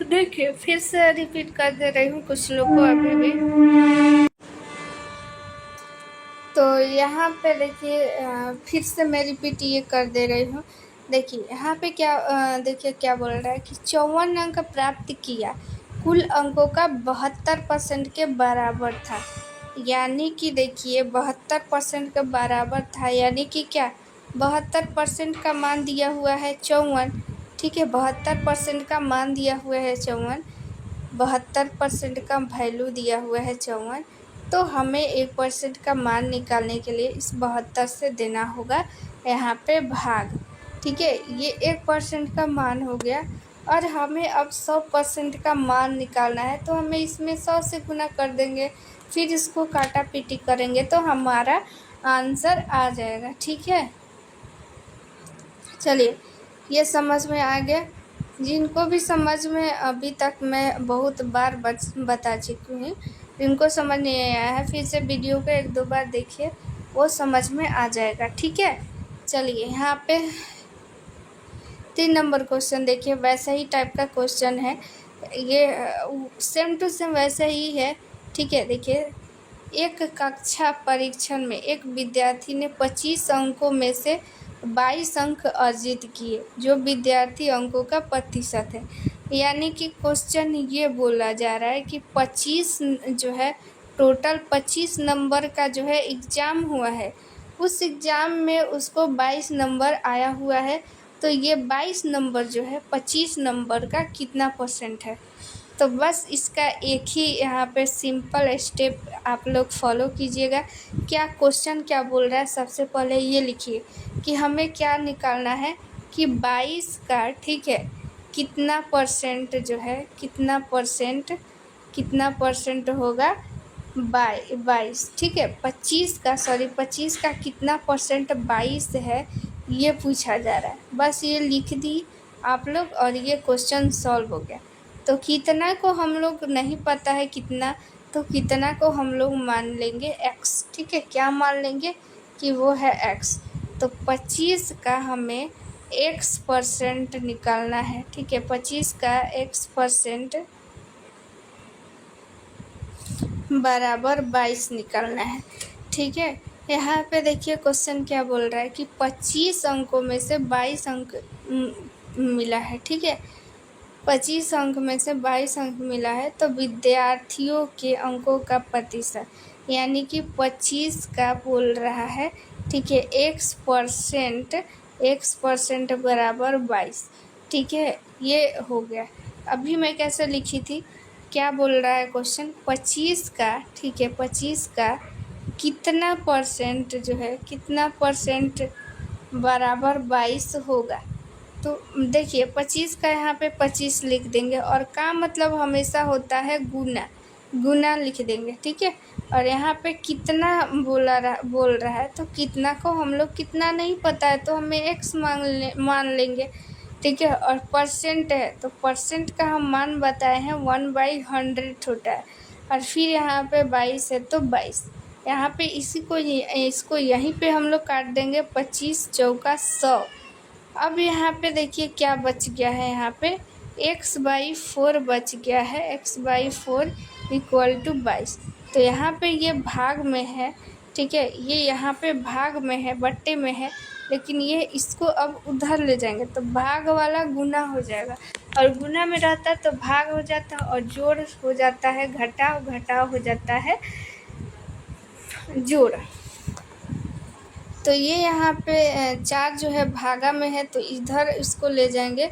देखिए फिर से रिपीट कर दे रही हूँ कुछ लोग को अभी भी। तो यहाँ पे देखिए फिर से मैं रिपीट ये कर दे रही हूँ। देखिए यहाँ पे क्या देखिए क्या बोल रहा है कि 54 अंक प्राप्त किया, कुल अंकों का 72% के बराबर था। यानी कि देखिए 72% के बराबर था, यानी कि क्या, 72% का मान दिया हुआ है 54। ठीक है, 72% का मान दिया हुआ है 54, 72% का वैल्यू दिया हुआ है 54। तो हमें 1% का मान निकालने के लिए इस 72 से देना होगा यहाँ पे भाग। ठीक है, ये 1% का मान हो गया, और हमें अब 100% का मान निकालना है, तो हमें इसमें 100 से गुना कर देंगे, फिर इसको काटा पीटी करेंगे तो हमारा आंसर आ जाएगा। ठीक है, चलिए ये समझ में आ गया। जिनको भी समझ में अभी तक मैं बहुत बार बता चुकी हूँ, जिनको समझ नहीं आया है फिर से वीडियो को 1-2 बार देखिए, वो समझ में आ जाएगा। ठीक है, चलिए यहाँ पे 3 नंबर क्वेश्चन देखिए, वैसा ही टाइप का क्वेश्चन है ये, सेम टू सेम वैसा ही है। ठीक है, देखिए एक कक्षा परीक्षण में एक विद्यार्थी ने 25 अंकों में से 22 अंक अर्जित किए, जो विद्यार्थी अंकों का प्रतिशत है। यानी कि क्वेश्चन ये बोला जा रहा है कि 25 जो है, टोटल 25 नंबर का जो है एग्ज़ाम हुआ है, उस एग्ज़ाम में उसको 22 नंबर आया हुआ है, तो ये 22 नंबर जो है 25 नंबर का कितना परसेंट है। तो बस इसका एक ही यहाँ पे सिंपल स्टेप आप लोग फॉलो कीजिएगा। क्या क्वेश्चन क्या बोल रहा है, सबसे पहले ये लिखिए कि हमें क्या निकालना है कि 22 का, ठीक है, कितना परसेंट जो है, कितना परसेंट होगा 22। ठीक है, 25 का कितना परसेंट 22 है, ये पूछा जा रहा है। बस ये लिख दी आप लोग और ये क्वेश्चन सॉल्व हो गया। तो कितना को हम लोग नहीं पता है कितना, तो कितना को हम लोग मान लेंगे x। ठीक है, क्या मान लेंगे कि वो है x। तो 25 का हमें x% निकालना है। ठीक है, 25 का x% बराबर 22 निकालना है। ठीक है, यहाँ पे देखिए क्वेश्चन क्या बोल रहा है कि 25 अंकों में से 22 अंक मिला है। ठीक है, 25 अंक में से 22 अंक मिला है, तो विद्यार्थियों के अंकों का प्रतिशत, यानी कि 25 का बोल रहा है। ठीक है, x% बराबर 22। ठीक है, ये हो गया। अभी मैं कैसे लिखी थी, क्या बोल रहा है क्वेश्चन, 25 का, ठीक है, 25 का कितना परसेंट जो है, कितना परसेंट बराबर 22 होगा। तो देखिए 25 का यहाँ पे 25 लिख देंगे, और का मतलब हमेशा होता है गुना, गुना लिख देंगे। ठीक है, और यहाँ पे कितना बोल रहा है, तो कितना को हम लोग कितना नहीं पता है तो हमें x मान लेंगे। ठीक है, और परसेंट है तो परसेंट का हम मान बताए हैं 1/100 होता है, और फिर यहाँ पे 22 है तो 22। यहाँ पे इसको यहीं पे हम लोग काट देंगे, 25 चौका 100। अब यहाँ पे देखिए क्या बच गया है, यहाँ पे x/4 बच गया है, x/4 इक्वल टू 22। तो यहाँ पे ये भाग में है। ठीक है, ये यहाँ पे भाग में है, बट्टे में है, लेकिन ये इसको अब उधर ले जाएंगे तो भाग वाला गुना हो जाएगा, और गुना में रहता तो भाग हो जाता, और जोड़ हो जाता है घटाव, घटाव हो जाता है जोड़। तो ये यहाँ पे 4 जो है भागा में है, तो इधर इसको ले जाएंगे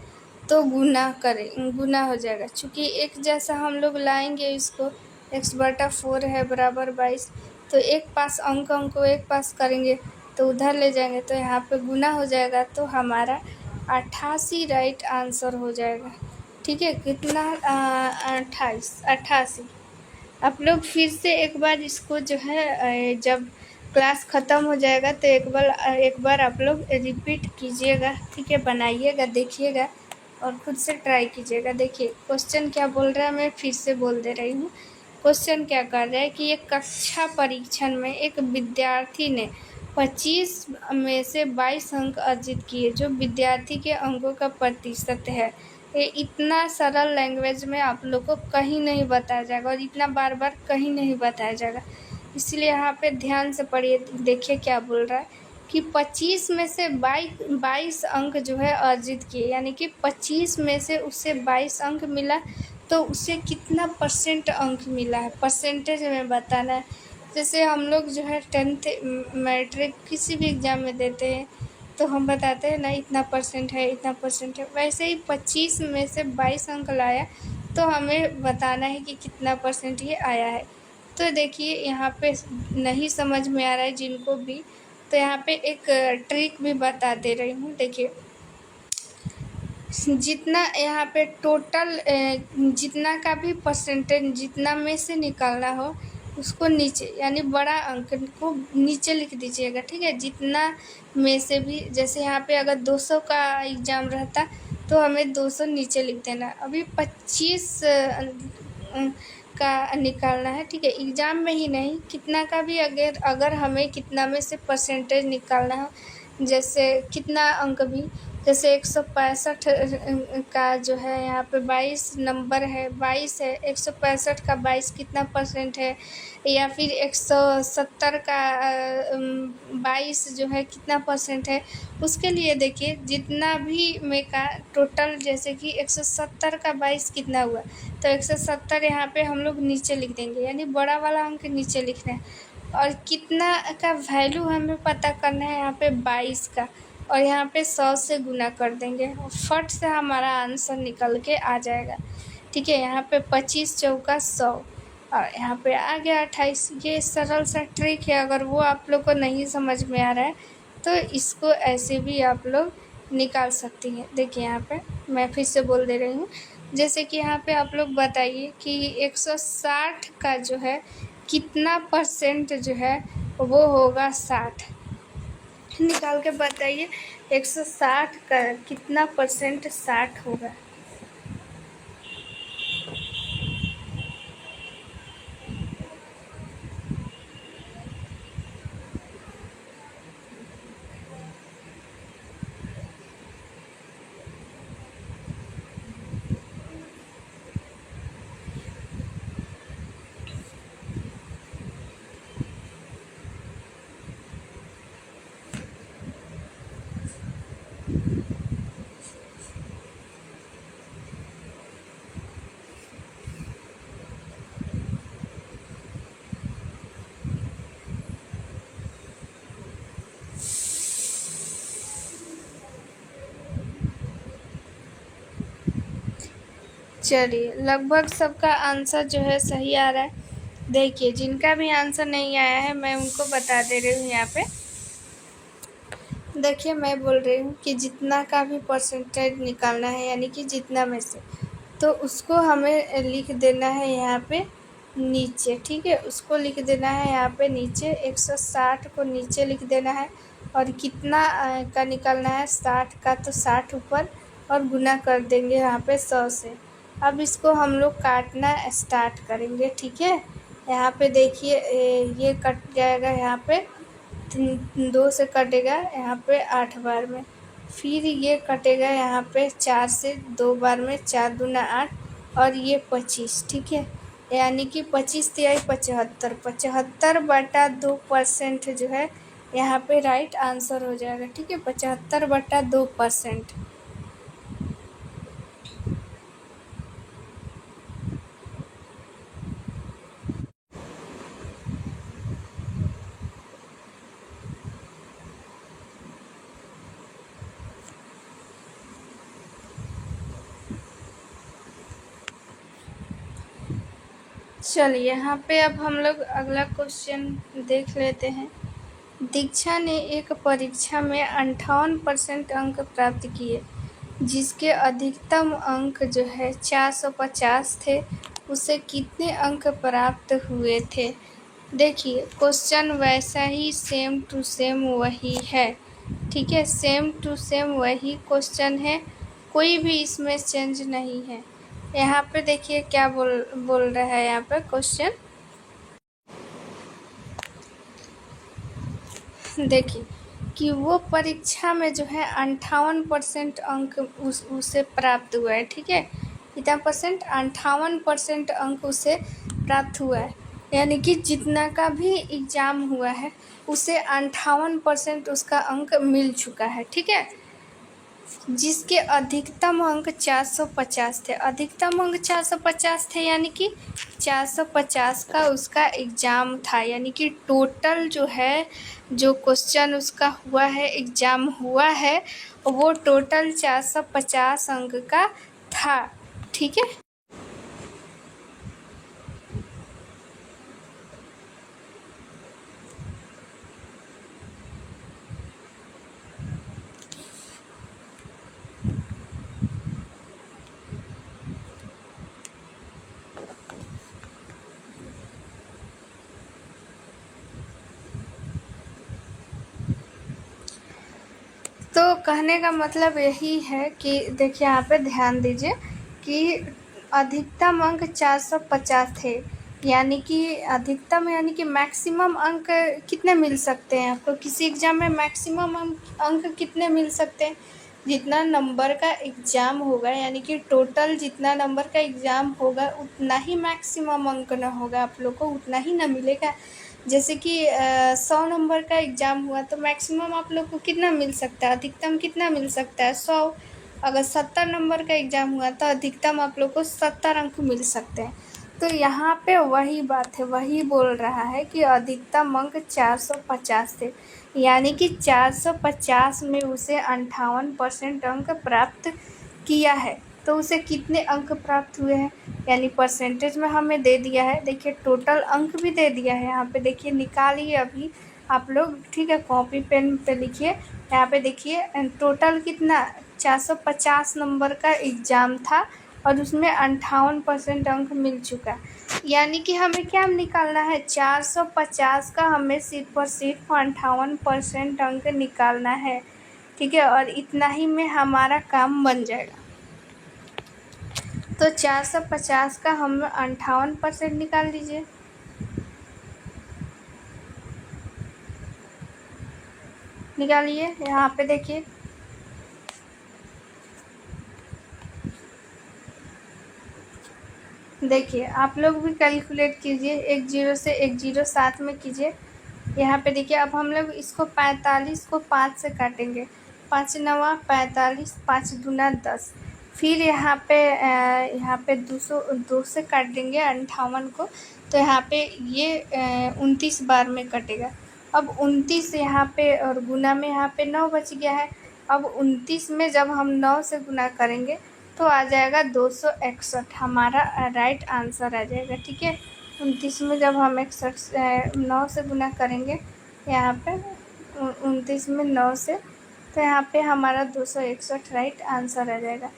तो गुना हो जाएगा। चूँकि एक जैसा हम लोग लाएंगे इसको, x/4 है बराबर 22, तो एक पास अंक को एक पास करेंगे तो उधर ले जाएंगे तो यहाँ पे गुना हो जाएगा, तो हमारा 88 राइट आंसर हो जाएगा। ठीक है, कितना 88। आप लोग फिर से एक बार इसको जो है जब क्लास ख़त्म हो जाएगा तो एक बार आप लोग रिपीट कीजिएगा। ठीक है, बनाइएगा, देखिएगा और खुद से ट्राई कीजिएगा। देखिए क्वेश्चन क्या बोल रहा है, मैं फिर से बोल दे रही हूँ। क्वेश्चन क्या कर रहा है कि एक कक्षा परीक्षण में एक विद्यार्थी ने 25 में से 22 अंक अर्जित किए, जो विद्यार्थी के अंकों का प्रतिशत है। ये इतना सरल लैंग्वेज में आप लोग को कहीं नहीं बताया जाएगा, और इतना बार बार कहीं नहीं बताया जाएगा, इसलिए यहाँ पे ध्यान से पढ़िए। देखिए क्या बोल रहा है कि 25 में से 22 अंक जो है अर्जित किए, यानी कि 25 में से उससे 22 अंक मिला, तो उसे कितना परसेंट अंक मिला है, परसेंटेज में बताना है। जैसे हम लोग जो है 10th मैट्रिक किसी भी एग्ज़ाम में देते हैं तो हम बताते हैं ना इतना परसेंट है, इतना परसेंट है, वैसे ही 25 में से 22 अंक लाया तो हमें बताना है कि कितना परसेंट ये आया है। तो देखिए यहाँ पे नहीं समझ में आ रहा है जिनको भी, तो यहाँ पे एक ट्रिक भी बता दे रही हूँ। देखिए जितना यहाँ पे टोटल जितना का भी परसेंटेज जितना में से निकालना हो उसको नीचे, यानी बड़ा अंक को नीचे लिख दीजिएगा। ठीक है, जितना में से भी, जैसे यहाँ पे अगर 200 का एग्ज़ाम रहता तो हमें 200 नीचे लिख देना। अभी 25 का निकालना है। ठीक है, एग्ज़ाम में ही नहीं, कितना का भी अगर हमें कितना में से परसेंटेज निकालना हो, जैसे कितना अंक भी, जैसे 165 का जो है यहाँ पे 22 नंबर है, 22 है, 165 का 22 कितना परसेंट है, या फिर 170 का 22 जो है कितना परसेंट है, उसके लिए देखिए जितना भी में का टोटल, जैसे कि 170 का 22 कितना हुआ, तो 170 यहाँ पे हम लोग नीचे लिख देंगे, यानी बड़ा वाला अंक नीचे लिखना है। और कितना का वैल्यू हमें पता करना है, यहाँ पे 22 का, और यहाँ पे 100 से गुना कर देंगे, फट से हमारा आंसर निकल के आ जाएगा। ठीक है, यहाँ पे 25 चौका 100, और यहाँ पे आ गया 28। ये सरल सा ट्रिक है, अगर वो आप लोग को नहीं समझ में आ रहा है तो इसको ऐसे भी आप लोग निकाल सकती हैं। देखिए यहाँ पे मैं फिर से बोल दे रही हूँ, जैसे कि यहाँ पे आप लोग बताइए कि 160 का जो है कितना परसेंट जो है वो होगा 60, निकाल के बताइए 160 का कितना परसेंट 60 होगा। चलिए, लगभग सबका आंसर जो है सही आ रहा है। देखिए, जिनका भी आंसर नहीं आया है मैं उनको बता दे रही हूँ यहाँ पे। देखिए, मैं बोल रही हूँ कि जितना का भी परसेंटेज निकालना है, यानी कि जितना में से, तो उसको हमें लिख देना है यहाँ पे नीचे, ठीक है। उसको लिख देना है यहाँ पे नीचे, 160 को नीचे लिख देना है। और कितना का निकालना है, 60 का, तो 60 ऊपर और गुना कर देंगे यहाँ पे 100 से। अब इसको हम लोग काटना स्टार्ट करेंगे, ठीक है। यहाँ पे देखिए, ये कट जाएगा यहाँ पे 2 से कटेगा यहाँ पे 8 बार में। फिर ये कटेगा यहाँ पे 4 से 2 बार में, 4 दूना 8, और ये 25, ठीक है। यानी कि 25 तिहाई 75, 75/2% जो है यहाँ पे राइट आंसर हो जाएगा, ठीक है। 75/2%। चलिए, यहाँ पे अब हम लोग अगला क्वेश्चन देख लेते हैं। दीक्षा ने एक परीक्षा में 58% अंक प्राप्त किए, जिसके अधिकतम अंक जो है 450 थे। उसे कितने अंक प्राप्त हुए थे? देखिए, क्वेश्चन वैसा ही सेम टू सेम वही है, ठीक है। सेम टू सेम वही क्वेश्चन है, कोई भी इसमें चेंज नहीं है। यहाँ पे देखिए क्या बोल रहा है यहाँ पे क्वेश्चन। देखिए कि वो परीक्षा में जो है 58% अंक उसे प्राप्त हुआ है, ठीक है। कितना परसेंट? 58% अंक उसे प्राप्त हुआ है। यानी कि जितना का भी एग्ज़ाम हुआ है उसे 58% उसका अंक मिल चुका है, ठीक है। जिसके अधिकतम अंक 450 थे। अधिकतम अंक 450 थे, यानी कि 450 का उसका एग्ज़ाम था। यानी कि टोटल जो है, जो क्वेश्चन उसका हुआ है, एग्ज़ाम हुआ है, वो टोटल 450 अंक का था, ठीक है। तो कहने का मतलब यही है कि देखिए, यहाँ पे ध्यान दीजिए कि अधिकतम अंक 450 थे। यानी कि अधिकतम, यानी कि मैक्सिमम अंक कितने मिल सकते हैं आपको? किसी एग्ज़ाम में मैक्सिमम अंक कितने मिल सकते हैं? जितना नंबर का एग्ज़ाम होगा, यानी कि टोटल जितना नंबर का एग्ज़ाम होगा उतना ही मैक्सिमम अंक ना होगा, आप लोग को उतना ही ना मिलेगा। जैसे कि 100 नंबर का एग्ज़ाम हुआ तो मैक्सिमम आप लोग को कितना मिल सकता है? अधिकतम कितना मिल सकता है? 100। अगर 70 नंबर का एग्ज़ाम हुआ तो अधिकतम आप लोग को 70 अंक मिल सकते हैं। तो यहाँ पे वही बात है, वही बोल रहा है कि अधिकतम अंक 450 थे। यानी कि 450 में उसे 58% अंक प्राप्त किया है। तो उसे कितने अंक प्राप्त हुए हैं? यानी परसेंटेज में हमें दे दिया है। देखिए, टोटल अंक भी दे दिया है। यहाँ पे देखिए, निकालिए अभी आप लोग, ठीक है। कॉपी पेन पे लिखिए। यहाँ पे देखिए, टोटल कितना 450 नंबर का एग्ज़ाम था और उसमें 58% अंक मिल चुका। यानी कि हमें क्या निकालना है? 450 का हमें सिर्फ और सिर्फ 58% अंक निकालना है, ठीक है। और इतना ही में हमारा काम बन जाएगा। तो 450 का हम 58% निकाल लीजिए। निकालिए। यहाँ पे देखिए, देखिए आप लोग भी कैलकुलेट कीजिए। 1 0 से 1 0 साथ में कीजिए। यहाँ पे देखिए, अब हम लोग इसको 45 को 5 से काटेंगे। 5 9 45, 5 दूना 10। फिर यहाँ पे 2 से काट देंगे 58 को, तो यहाँ पे ये 29 बार में कटेगा। अब 29 यहाँ पे और गुना में यहाँ पे 9 बच गया है। अब 29 में जब हम 9 से गुना करेंगे तो आ जाएगा 261 हमारा राइट आंसर आ जाएगा। ठीक है, 29 में जब हम 9 से गुना करेंगे यहाँ पे 29 में 9 से, तो यहाँ पे हमारा 261 राइट आंसर आ जाएगा।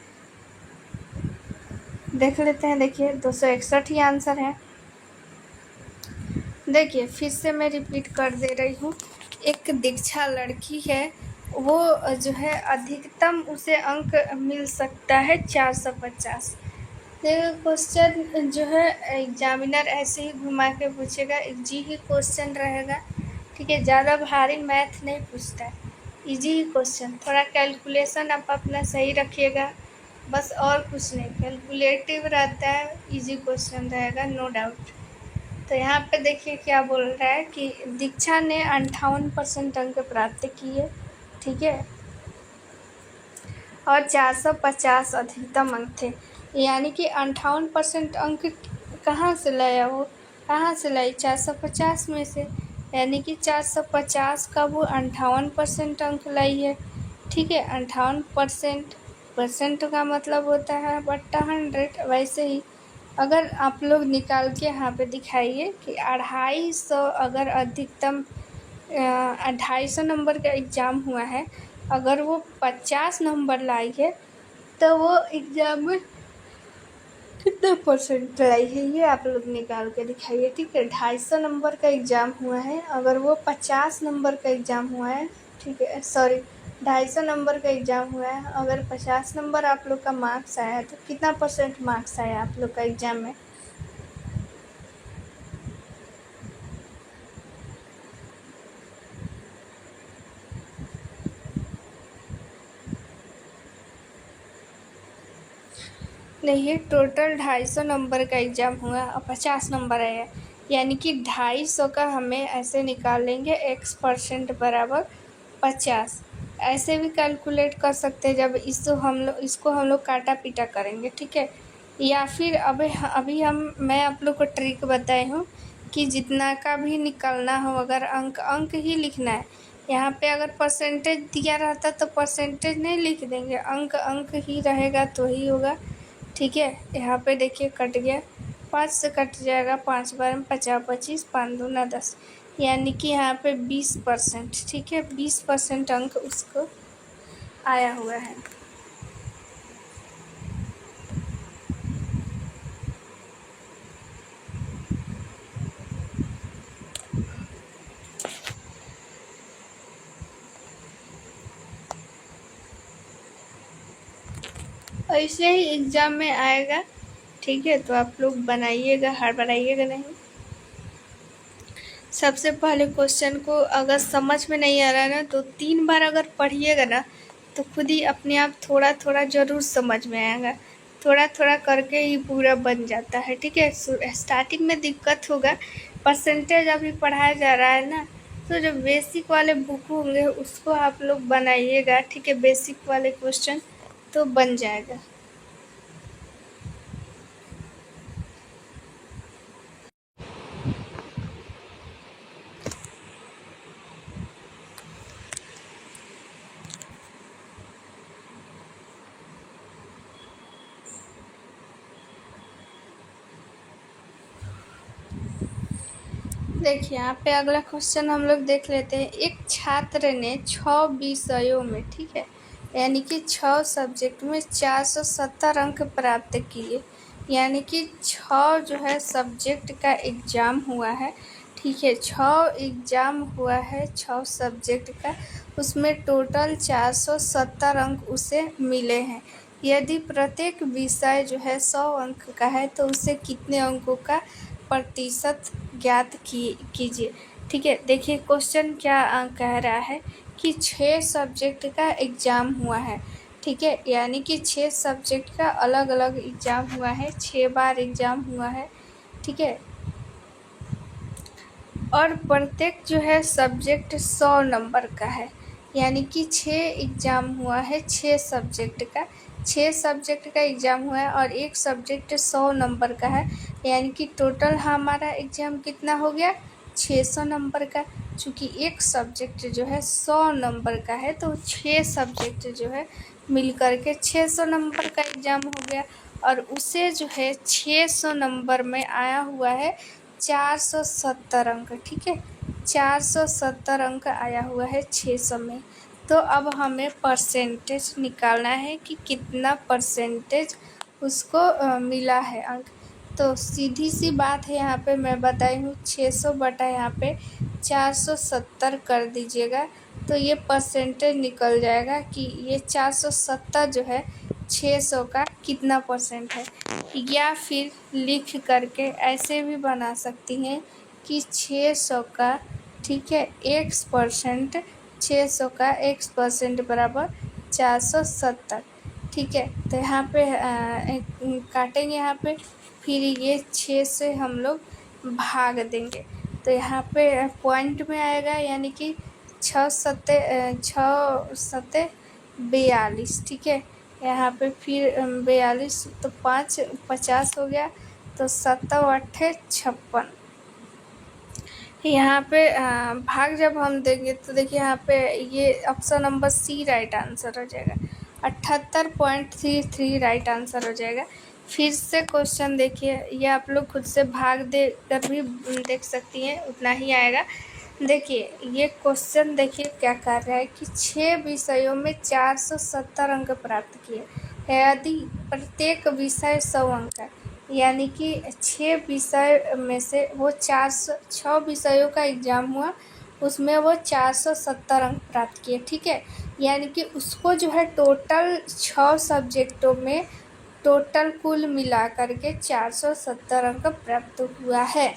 देख लेते हैं, देखिए 261 ही आंसर है। देखिए फिर से मैं रिपीट कर दे रही हूँ। एक दीक्षा लड़की है, वो जो है अधिकतम उसे अंक मिल सकता है 450। क्वेश्चन जो है एग्जामिनर ऐसे ही घुमा के पूछेगा, इजी ही क्वेश्चन रहेगा। ठीक है, ज़्यादा भारी मैथ नहीं पूछता है, इजी ही क्वेश्चन। थोड़ा कैलकुलेशन आप अपना सही रखिएगा, बस और कुछ नहीं, कैलकुलेटिव रहता है, इजी क्वेश्चन रहेगा, नो डाउट। तो यहाँ पे देखिए क्या बोल रहा है कि दीक्षा ने 58% अंक प्राप्त किए। ठीक है, और 450 अधिकतम अंक थे, यानी कि 58% अंक कहाँ से लाया, वो कहाँ से लाई, 450 में से, यानी कि 450 का वो 58% अंक लाई है। ठीक है, 58% परसेंट का मतलब होता है बट्टा 100। वैसे ही अगर आप लोग निकाल के यहाँ पे दिखाइए कि 250 अगर अधिकतम 250 नंबर का एग्ज़ाम हुआ है, अगर वो 50 नंबर लाई है तो वो एग्ज़ाम में कितना परसेंट लाई है, ये आप लोग निकाल के दिखाइए। ठीक है, 250 नंबर का एग्ज़ाम हुआ है, अगर वो 50 नंबर का एग्ज़ाम हुआ है, ठीक है, सॉरी 250 नंबर का एग्ज़ाम हुआ है, अगर 50 नंबर आप लोग का मार्क्स आया है तो कितना परसेंट मार्क्स आया आप लोग का एग्ज़ाम में। नहीं, टोटल 250 नंबर का एग्ज़ाम हुआ और 50 नंबर आया, यानी कि 250 का हमें ऐसे निकाल लेंगे x% बराबर 50। ऐसे भी कैलकुलेट कर सकते हैं जब इसको हम लोग काटा पीटा करेंगे। ठीक है, या फिर अभी मैं आप लोग को ट्रिक बताई हूँ कि जितना का भी निकलना हो, अगर अंक ही लिखना है, यहाँ पे अगर परसेंटेज दिया रहता तो परसेंटेज नहीं लिख देंगे, अंक ही रहेगा तो ही होगा। ठीक है, यहाँ पे देखिए कट गया, 5 से कट जाएगा, 5 बार में 50, 25, 5 दूना 10, यानी कि यहाँ पे 20%। ठीक है, 20% अंक उसको आया हुआ है। ऐसे ही एग्ज़ाम में आएगा। ठीक है, तो आप लोग बनाइएगा, हड़बड़ाइएगा नहीं। सबसे पहले क्वेश्चन को अगर समझ में नहीं आ रहा है ना, तो 3 बार अगर पढ़िएगा ना तो खुद ही अपने आप थोड़ा थोड़ा ज़रूर समझ में आएगा, थोड़ा थोड़ा करके ही पूरा बन जाता है। ठीक है, स्टार्टिंग में दिक्कत होगा, परसेंटेज अभी पढ़ाया जा रहा है ना, तो जो बेसिक वाले बुक होंगे उसको आप लोग बनाइएगा। ठीक है, बेसिक वाले क्वेश्चन तो बन जाएगा। देखिए यहाँ पे अगला क्वेश्चन हम लोग देख लेते हैं। एक छात्र ने 6 विषयों में, ठीक है, यानी कि 6 सब्जेक्ट में 470 अंक प्राप्त किए, यानी कि 6 जो है सब्जेक्ट का एग्ज़ाम हुआ है। ठीक है, 6 एग्ज़ाम हुआ है 6 सब्जेक्ट का, उसमें टोटल 470 अंक उसे मिले हैं। यदि प्रत्येक विषय जो है 100 अंक का है तो उसे कितने अंकों का प्रतिशत ज्ञात कीजिए। ठीक है, देखिए क्वेश्चन क्या कह रहा है कि 6 सब्जेक्ट का एग्ज़ाम हुआ है। ठीक है, यानी कि 6 सब्जेक्ट का अलग अलग एग्ज़ाम हुआ है, 6 बार एग्ज़ाम हुआ है। ठीक है, और प्रत्येक जो है सब्जेक्ट 100 नंबर का है, यानी कि 6 एग्ज़ाम हुआ है 6 सब्जेक्ट का, 6 सब्जेक्ट का एग्ज़ाम हुआ है और एक सब्जेक्ट 100 नंबर का है, यानी कि टोटल हमारा एग्ज़ाम कितना हो गया 600 नंबर का। चूँकि एक सब्जेक्ट जो है 100 नंबर का है तो 6 सब्जेक्ट जो है मिल करके 600 नंबर का एग्ज़ाम हो गया। और उसे जो है 600 नंबर में आया हुआ है 470 अंक, ठीक है, 470 अंक आया हुआ है 600 में। तो अब हमें परसेंटेज निकालना है कि कितना परसेंटेज उसको मिला है अंक। तो सीधी सी बात है, यहाँ पे मैं बताई हूँ 600 बटा यहाँ पे 470 कर दीजिएगा, तो ये परसेंटेज निकल जाएगा कि ये 470 जो है 600 का कितना परसेंट है। या फिर लिख करके ऐसे भी बना सकती हैं कि 600 का, ठीक है, x%, 600 का x% बराबर 470, ठीक है। तो यहाँ पे काटेंगे यहाँ पे, फिर ये 6 से हम लोग भाग देंगे, तो यहाँ पे पॉइंट में आएगा, यानी कि 6 सत्ते 42, ठीक है। यहाँ पे फिर 42, तो 5 50 हो गया, तो 7 8 56। यहाँ पे भाग जब हम देंगे तो देखिए यहाँ पे ये option number C right answer हो जाएगा, 78.33 राइट आंसर हो जाएगा। फिर से क्वेश्चन देखिए, ये आप लोग खुद से भाग दे कर भी देख सकती हैं, उतना ही आएगा। देखिए ये क्वेश्चन देखिए क्या कर रहा है कि 6 विषयों में 470 अंक प्राप्त किए, यदि प्रत्येक विषय 100 अंक है, यानी कि 6 विषय में से वो 6 विषयों का एग्ज़ाम हुआ, उसमें वो 470 अंक प्राप्त किए, ठीक है। यानी कि उसको जो है टोटल 6 सब्जेक्टों में टोटल कुल मिला करके 470 अंक प्राप्त हुआ है।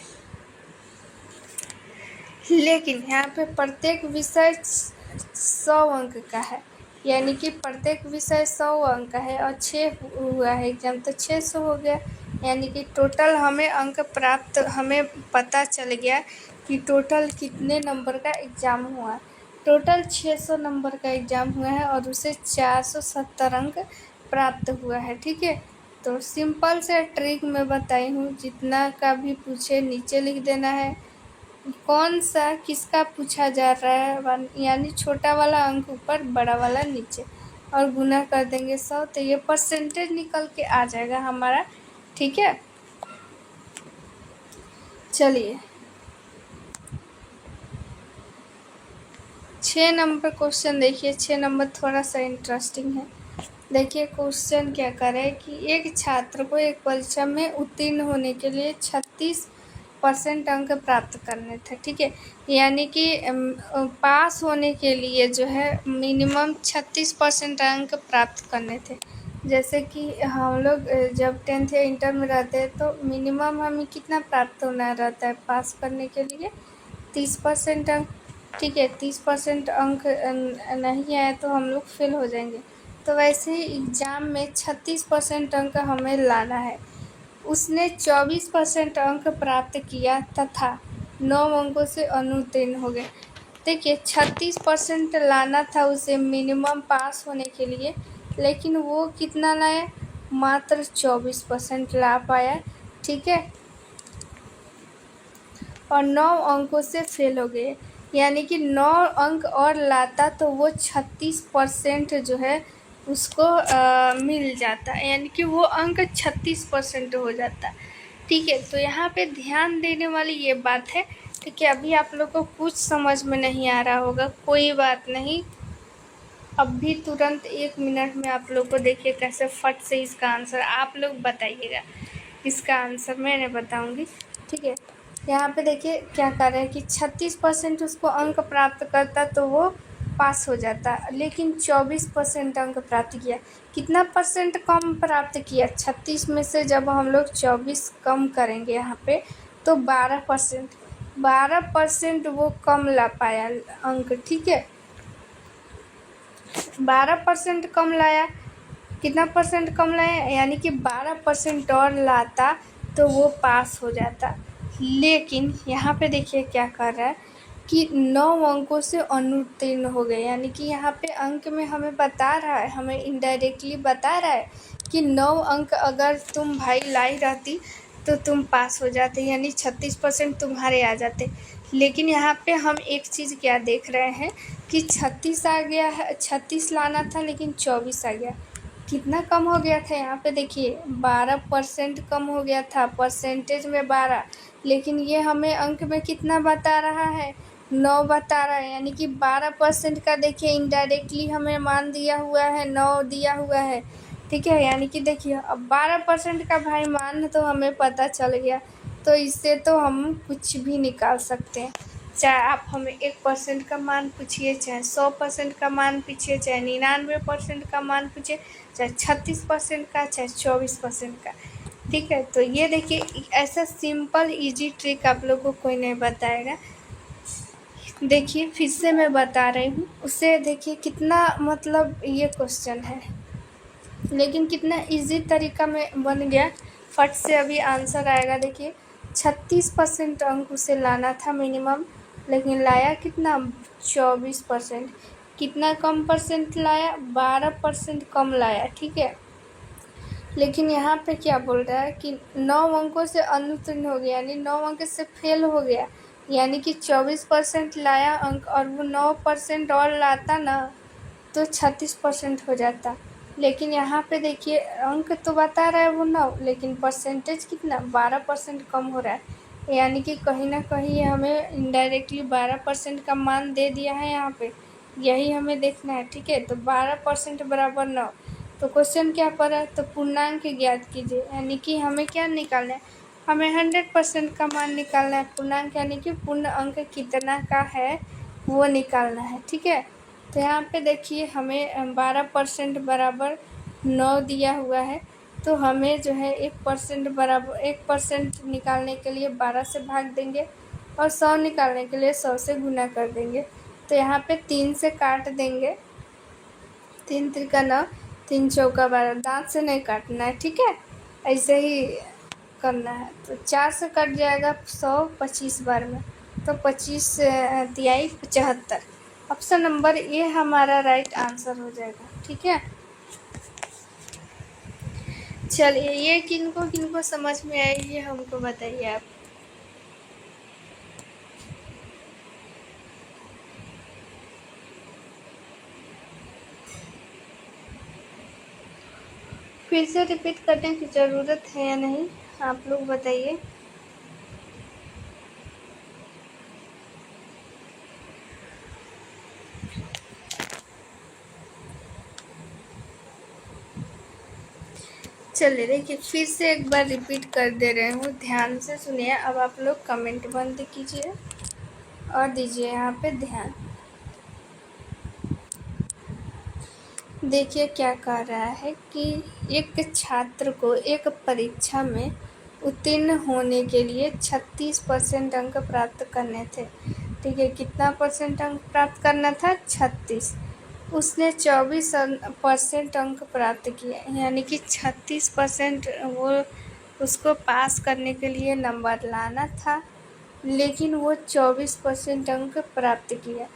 लेकिन यहाँ पे प्रत्येक विषय 100 अंक का है, यानी कि प्रत्येक विषय 100 अंक का है, और 6 हुआ है एग्ज़ाम, तो 600 हो गया। यानी कि टोटल हमें अंक प्राप्त, हमें पता चल गया कि टोटल कितने नंबर का एग्ज़ाम हुआ। टोटल 600 नंबर का एग्ज़ाम हुआ है और उसे 470 अंक प्राप्त हुआ है, ठीक है। तो सिंपल से ट्रिक मैं बताई हूँ, जितना का भी पूछे नीचे लिख देना है, कौन सा किसका पूछा जा रहा है, यानी छोटा वाला अंक ऊपर, बड़ा वाला नीचे, और गुना कर देंगे 100, तो ये परसेंटेज निकल के आ जाएगा हमारा, ठीक है। चलिए 6 नंबर क्वेश्चन देखिए, 6 नंबर थोड़ा सा इंटरेस्टिंग है। देखिए क्वेश्चन क्या करे कि एक छात्र को एक परीक्षा में उत्तीर्ण होने के लिए 36% अंक प्राप्त करने थे, ठीक है। यानी कि पास होने के लिए जो है मिनिमम 36% अंक प्राप्त करने थे। जैसे कि हम लोग जब 10th या इंटर में रहते हैं तो मिनिमम हमें कितना प्राप्त होना रहता है पास करने के लिए, 30% अंक, ठीक है। 30% अंक नहीं आया तो हम लोग फेल हो जाएंगे। तो वैसे ही एग्ज़ाम में 36% अंक हमें लाना है। उसने 24% अंक प्राप्त किया तथा 9 अंकों से अनुत्तीर्ण हो गए। देखिए 36% लाना था उसे मिनिमम पास होने के लिए, लेकिन वो कितना लाया, मात्र 24% ला पाया, ठीक है, और 9 अंकों से फेल हो गए। यानी कि 9 अंक और लाता तो वो 36% जो है उसको मिल जाता, यानी कि वो अंक 36% हो जाता, ठीक है। तो यहाँ पे ध्यान देने वाली ये बात है, ठीक है। अभी आप लोग को कुछ समझ में नहीं आ रहा होगा, कोई बात नहीं, अभी तुरंत 1 मिनट में आप लोग को देखिए कैसे फट से इसका आंसर आप लोग बताइएगा। इसका आंसर मैंने बताऊंगी, ठीक है। यहाँ पे देखिए क्या कर रहे हैं कि 36% उसको अंक प्राप्त करता तो वो पास हो जाता, लेकिन 24% अंक प्राप्त किया। कितना परसेंट कम प्राप्त किया, 36 में से जब हम लोग 24 कम करेंगे यहाँ पे तो 12% वो कम ला पाया अंक, ठीक है। 12% कम लाया, कितना परसेंट कम लाया, यानी कि 12% और लाता तो वो पास हो जाता। लेकिन यहाँ पे देखिए क्या कर रहा है कि 9 अंकों से अनुत्तीर्ण हो गए, यानी कि यहाँ पे अंक में हमें बता रहा है, हमें इनडायरेक्टली बता रहा है कि 9 अंक अगर तुम भाई लाई रहती तो तुम पास हो जाते, यानी 36% तुम्हारे आ जाते। लेकिन यहाँ पे हम एक चीज़ क्या देख रहे हैं कि 36 आ गया है, 36 लाना था लेकिन 24 आ गया। कितना कम हो गया था यहाँ पे देखिए, 12% कम हो गया था, परसेंटेज में 12, लेकिन ये हमें अंक में कितना बता रहा है, 9 बता रहा है। यानी कि 12% का देखिए इनडायरेक्टली हमें मान दिया हुआ है, 9 दिया हुआ है, ठीक है। यानी कि देखिए अब 12% का भाई मान तो हमें पता चल गया, तो इससे तो हम कुछ भी निकाल सकते हैं। चाहे आप हमें 1% का मान पूछिए, चाहे 100% का मान पूछिए, चाहे 99% का मान पूछिए, चाहे 36% का, चाहे 24% का, ठीक है। तो ये देखिए ऐसा सिंपल इजी ट्रिक आप लोग को कोई नहीं बताएगा। देखिए फिर से मैं बता रही हूँ, उससे देखिए कितना मतलब ये क्वेश्चन है, लेकिन कितना इजी तरीका में बन गया, फट से अभी आंसर आएगा। देखिए 36% अंक उसे लाना था मिनिमम, लेकिन लाया कितना, 24%। कितना कम परसेंट लाया, 12% कम लाया, ठीक है। लेकिन यहाँ पे क्या बोल रहा है कि 9 अंकों से अनुत्तीर्ण हो गया, यानी 9 अंक से फेल हो गया। यानी कि 24% लाया अंक, और वो 9% और लाता ना तो 36% हो जाता। लेकिन यहाँ पे देखिए अंक तो बता रहा है वो 9, लेकिन परसेंटेज कितना, 12% कम हो रहा है। यानी कि कहीं ना कहीं हमें इनडायरेक्टली 12% का मान दे दिया है यहाँ पे, यही हमें देखना है, ठीक है। तो 12% बराबर 9, तो क्वेश्चन क्या पड़ा, तो पूर्णांक ज्ञात कीजिए। यानी कि हमें क्या निकालना है, हमें 100% का मान निकालना है। पूर्णांक यानी कि पूर्ण अंक कितना का है वो निकालना है, ठीक है। तो यहाँ पे देखिए हमें 12% बराबर 9 दिया हुआ है, तो हमें जो है 1% बराबर 1% निकालने के लिए 12 से भाग देंगे, और 100 निकालने के लिए 100 से गुना कर देंगे। तो यहाँ पे 3 से काट देंगे, 3 त्रिका 9, 3 चौका 12, दांत से नहीं काटना है, ठीक है, ऐसे ही करना है। तो 4 से कट जाएगा 100 25 बार में, तो 25 तिहाई 75। ऑप्शन नंबर ए हमारा राइट आंसर हो जाएगा, ठीक है। चलिए ये किनको किनको समझ में आई ये हमको बताइए आप। फिर से रिपीट करने की ज़रूरत है या नहीं, आप लोग बताइए। चलिए देखिए फिर से एक बार रिपीट कर दे रहे हूँ, ध्यान से सुनिए। अब आप लोग कमेंट बंद कीजिए और दीजिए यहाँ पे ध्यान। देखिए क्या कह रहा है कि एक छात्र को एक परीक्षा में उत्तीर्ण होने के लिए 36% अंक प्राप्त करने थे, ठीक है। कितना परसेंट अंक प्राप्त करना था, 36। उसने 24% अंक प्राप्त किए, यानी कि 36% वो उसको पास करने के लिए नंबर लाना था, लेकिन वो 24% अंक प्राप्त किया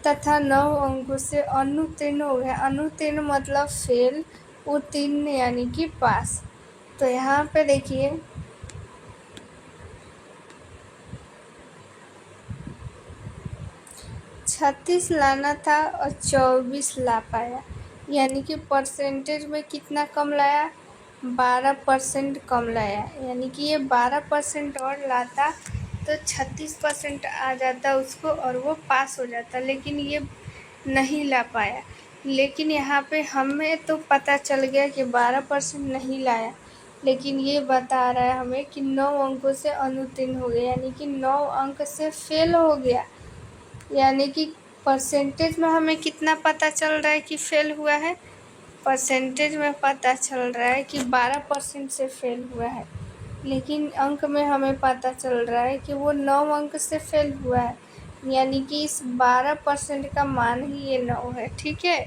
तथा 9 अंकों से अनुत्तीर्ण हो गया। अनुत्तीर्ण मतलब फेल, उत्तीर्ण यानी कि पास। तो यहाँ पे देखिए 36 लाना था और 24 ला पाया, यानी कि परसेंटेज में कितना कम लाया, 12% कम लाया। यानी कि ये 12% और लाता तो 36% आ जाता उसको और वो पास हो जाता, लेकिन ये नहीं ला पाया। लेकिन यहाँ पे हमें तो पता चल गया कि 12% नहीं लाया, लेकिन ये बता रहा है हमें कि 9 अंकों से अनुत्तीर्ण हो गया, यानी कि 9 अंक से फेल हो गया। यानी कि परसेंटेज में हमें कितना पता चल रहा है कि फेल हुआ है, परसेंटेज में पता चल रहा है कि 12% से फेल हुआ है, लेकिन अंक में हमें पता चल रहा है कि वो 9 अंक से फेल हुआ है। यानी कि इस 12% का मान ही ये 9 है, ठीक है।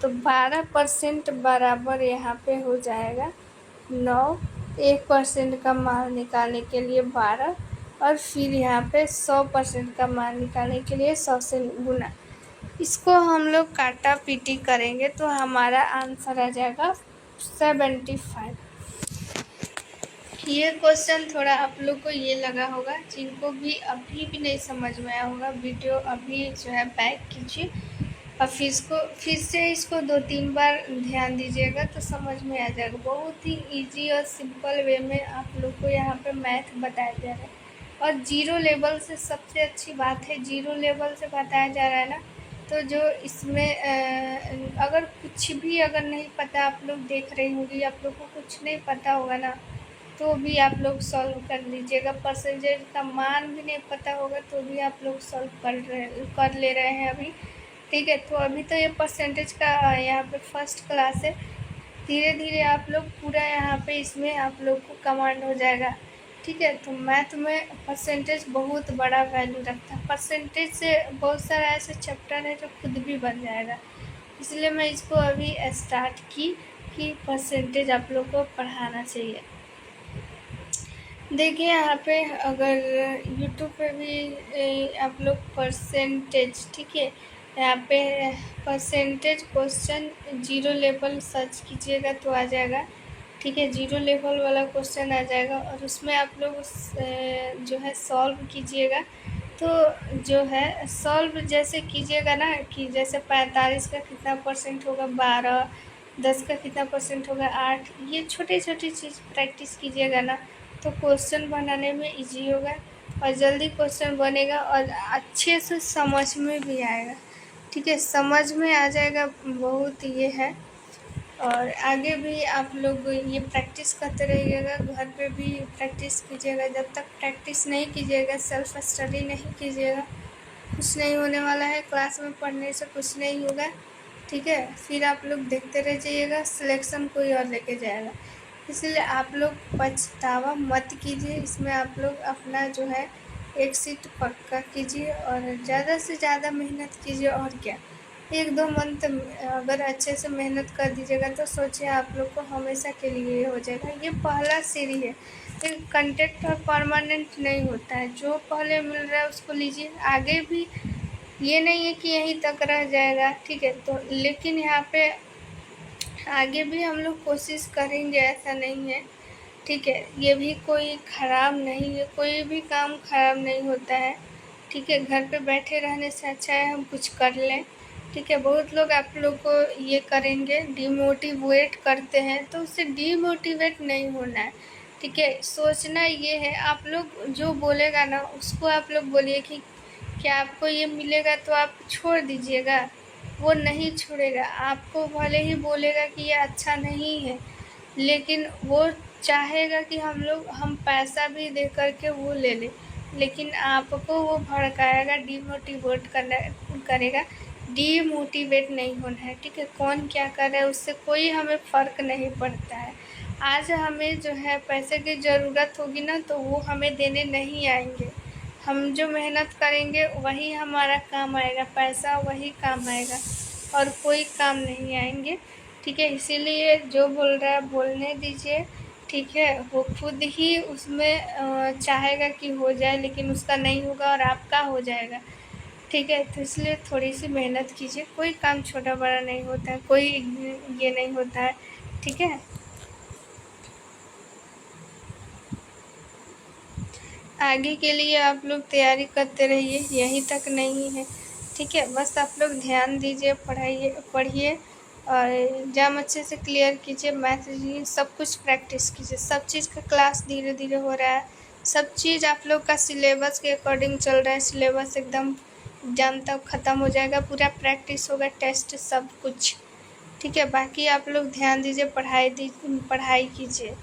तो 12% बराबर यहाँ पे हो जाएगा 9, 1% का मान निकालने के लिए 12, और फिर यहाँ पे 100% का मान निकालने के लिए 100 से गुना। इसको हम लोग काटा पीटी करेंगे तो हमारा आंसर आ जाएगा 75। ये क्वेश्चन थोड़ा आप लोग को ये लगा होगा, जिनको भी अभी भी नहीं समझ में आया होगा, वीडियो अभी जो है बैक कीजिए और फिर से इसको 2-3 बार ध्यान दीजिएगा तो समझ में आ जाएगा। बहुत ही इजी और सिंपल वे में आप लोग को यहाँ पे मैथ बताया जा रहा है और जीरो लेवल से। सबसे अच्छी बात है जीरो लेवल से बताया जा रहा है ना, तो जो इसमें अगर कुछ भी अगर नहीं पता, आप लोग देख रही होंगी, आप लोग को कुछ नहीं पता होगा ना, तो भी आप लोग सॉल्व कर लीजिएगा। परसेंटेज का मान भी नहीं पता होगा तो भी आप लोग सॉल्व कर ले रहे हैं अभी, ठीक है। तो अभी तो ये परसेंटेज का यहाँ पे फर्स्ट क्लास है, धीरे धीरे आप लोग पूरा यहाँ पे इसमें आप लोग को कमांड हो जाएगा, ठीक है। तो मैथ में परसेंटेज बहुत बड़ा वैल्यू रखता है। परसेंटेज से बहुत सारा ऐसे चैप्टर है जो खुद भी बन जाएगा, इसलिए मैं इसको अभी स्टार्ट की कि परसेंटेज आप लोग को पढ़ाना चाहिए। देखिए यहाँ पे अगर यूट्यूब पे भी आप लोग परसेंटेज, ठीक है, यहाँ पे percentage question zero level search कीजिएगा तो आ जाएगा, ठीक है। जीरो लेवल वाला क्वेश्चन आ जाएगा और उसमें आप लोग जो है सॉल्व कीजिएगा। तो जो है सॉल्व जैसे कीजिएगा ना कि जैसे 45 का कितना परसेंट होगा 12, 10 का कितना परसेंट होगा 8, ये छोटी छोटी चीज़ प्रैक्टिस कीजिएगा ना तो क्वेश्चन बनाने में इजी होगा और जल्दी क्वेश्चन बनेगा और अच्छे से समझ में भी आएगा, ठीक है। समझ में आ जाएगा, बहुत ये है। और आगे भी आप लोग ये प्रैक्टिस करते रहिएगा, घर पे भी प्रैक्टिस कीजिएगा। जब तक प्रैक्टिस नहीं कीजिएगा, सेल्फ स्टडी नहीं कीजिएगा, कुछ नहीं होने वाला है। क्लास में पढ़ने से कुछ नहीं होगा, ठीक है। फिर आप लोग देखते रह जाइएगा, सिलेक्शन कोई और लेके जाएगा। इसलिए आप लोग पछतावा मत कीजिए, इसमें आप लोग अपना जो है एक सीट पक्का कीजिए और ज़्यादा से ज़्यादा मेहनत कीजिए। और क्या, 1-2 मंथ अगर अच्छे से मेहनत कर दीजिएगा तो सोचिए आप लोग को हमेशा के लिए हो जाएगा। ये पहला सीढ़ी है, एक कंटेंट और परमानेंट नहीं होता है। जो पहले मिल रहा है उसको लीजिए, आगे भी ये नहीं है कि यहीं तक रह जाएगा, ठीक है। तो लेकिन यहाँ पे आगे भी हम लोग कोशिश करेंगे, ऐसा नहीं है, ठीक है। ये भी कोई ख़राब नहीं है, कोई भी काम ख़राब नहीं होता है, ठीक है। घर पे बैठे रहने से अच्छा है हम कुछ कर लें, ठीक है। बहुत लोग आप लोग को ये करेंगे, डिमोटिवेट करते हैं, तो उससे डिमोटिवेट नहीं होना है, ठीक है। सोचना ये है, आप लोग जो बोलेगा ना उसको आप लोग बोलिए कि क्या आपको ये मिलेगा तो आप छोड़ दीजिएगा, वो नहीं छोड़ेगा। आपको भले ही बोलेगा कि ये अच्छा नहीं है, लेकिन वो चाहेगा कि हम पैसा भी दे करके वो ले लें, लेकिन आपको वो भड़काएगा, करेगा। डीमोटिवेट नहीं होना है, ठीक है। कौन क्या कर रहा है उससे कोई हमें फ़र्क नहीं पड़ता है। आज हमें जो है पैसे की ज़रूरत होगी ना तो वो हमें देने नहीं आएंगे। हम जो मेहनत करेंगे वही हमारा काम आएगा, पैसा वही काम आएगा और कोई काम नहीं आएंगे, ठीक है। इसीलिए जो बोल रहा है बोलने दीजिए, ठीक है। वो खुद ही उसमें चाहेगा कि हो जाए, लेकिन उसका नहीं होगा और आपका हो जाएगा, ठीक है। तो इसलिए थोड़ी सी मेहनत कीजिए, कोई काम छोटा बड़ा नहीं होता है, कोई ये नहीं होता है, ठीक है। आगे के लिए आप लोग तैयारी करते रहिए, यहीं तक नहीं है, ठीक है। बस आप लोग ध्यान दीजिए, पढ़िए और एग्ज़ाम अच्छे से क्लियर कीजिए। मैथ सब कुछ प्रैक्टिस कीजिए, सब चीज़ का क्लास धीरे धीरे हो रहा है, सब चीज़ आप लोग का सिलेबस के अकॉर्डिंग चल रहा है। सिलेबस एकदम एग्ज़ाम तक ख़त्म हो जाएगा, पूरा प्रैक्टिस होगा, टेस्ट सब कुछ, ठीक है। बाकी आप लोग ध्यान दीजिए, पढ़ाई कीजिए।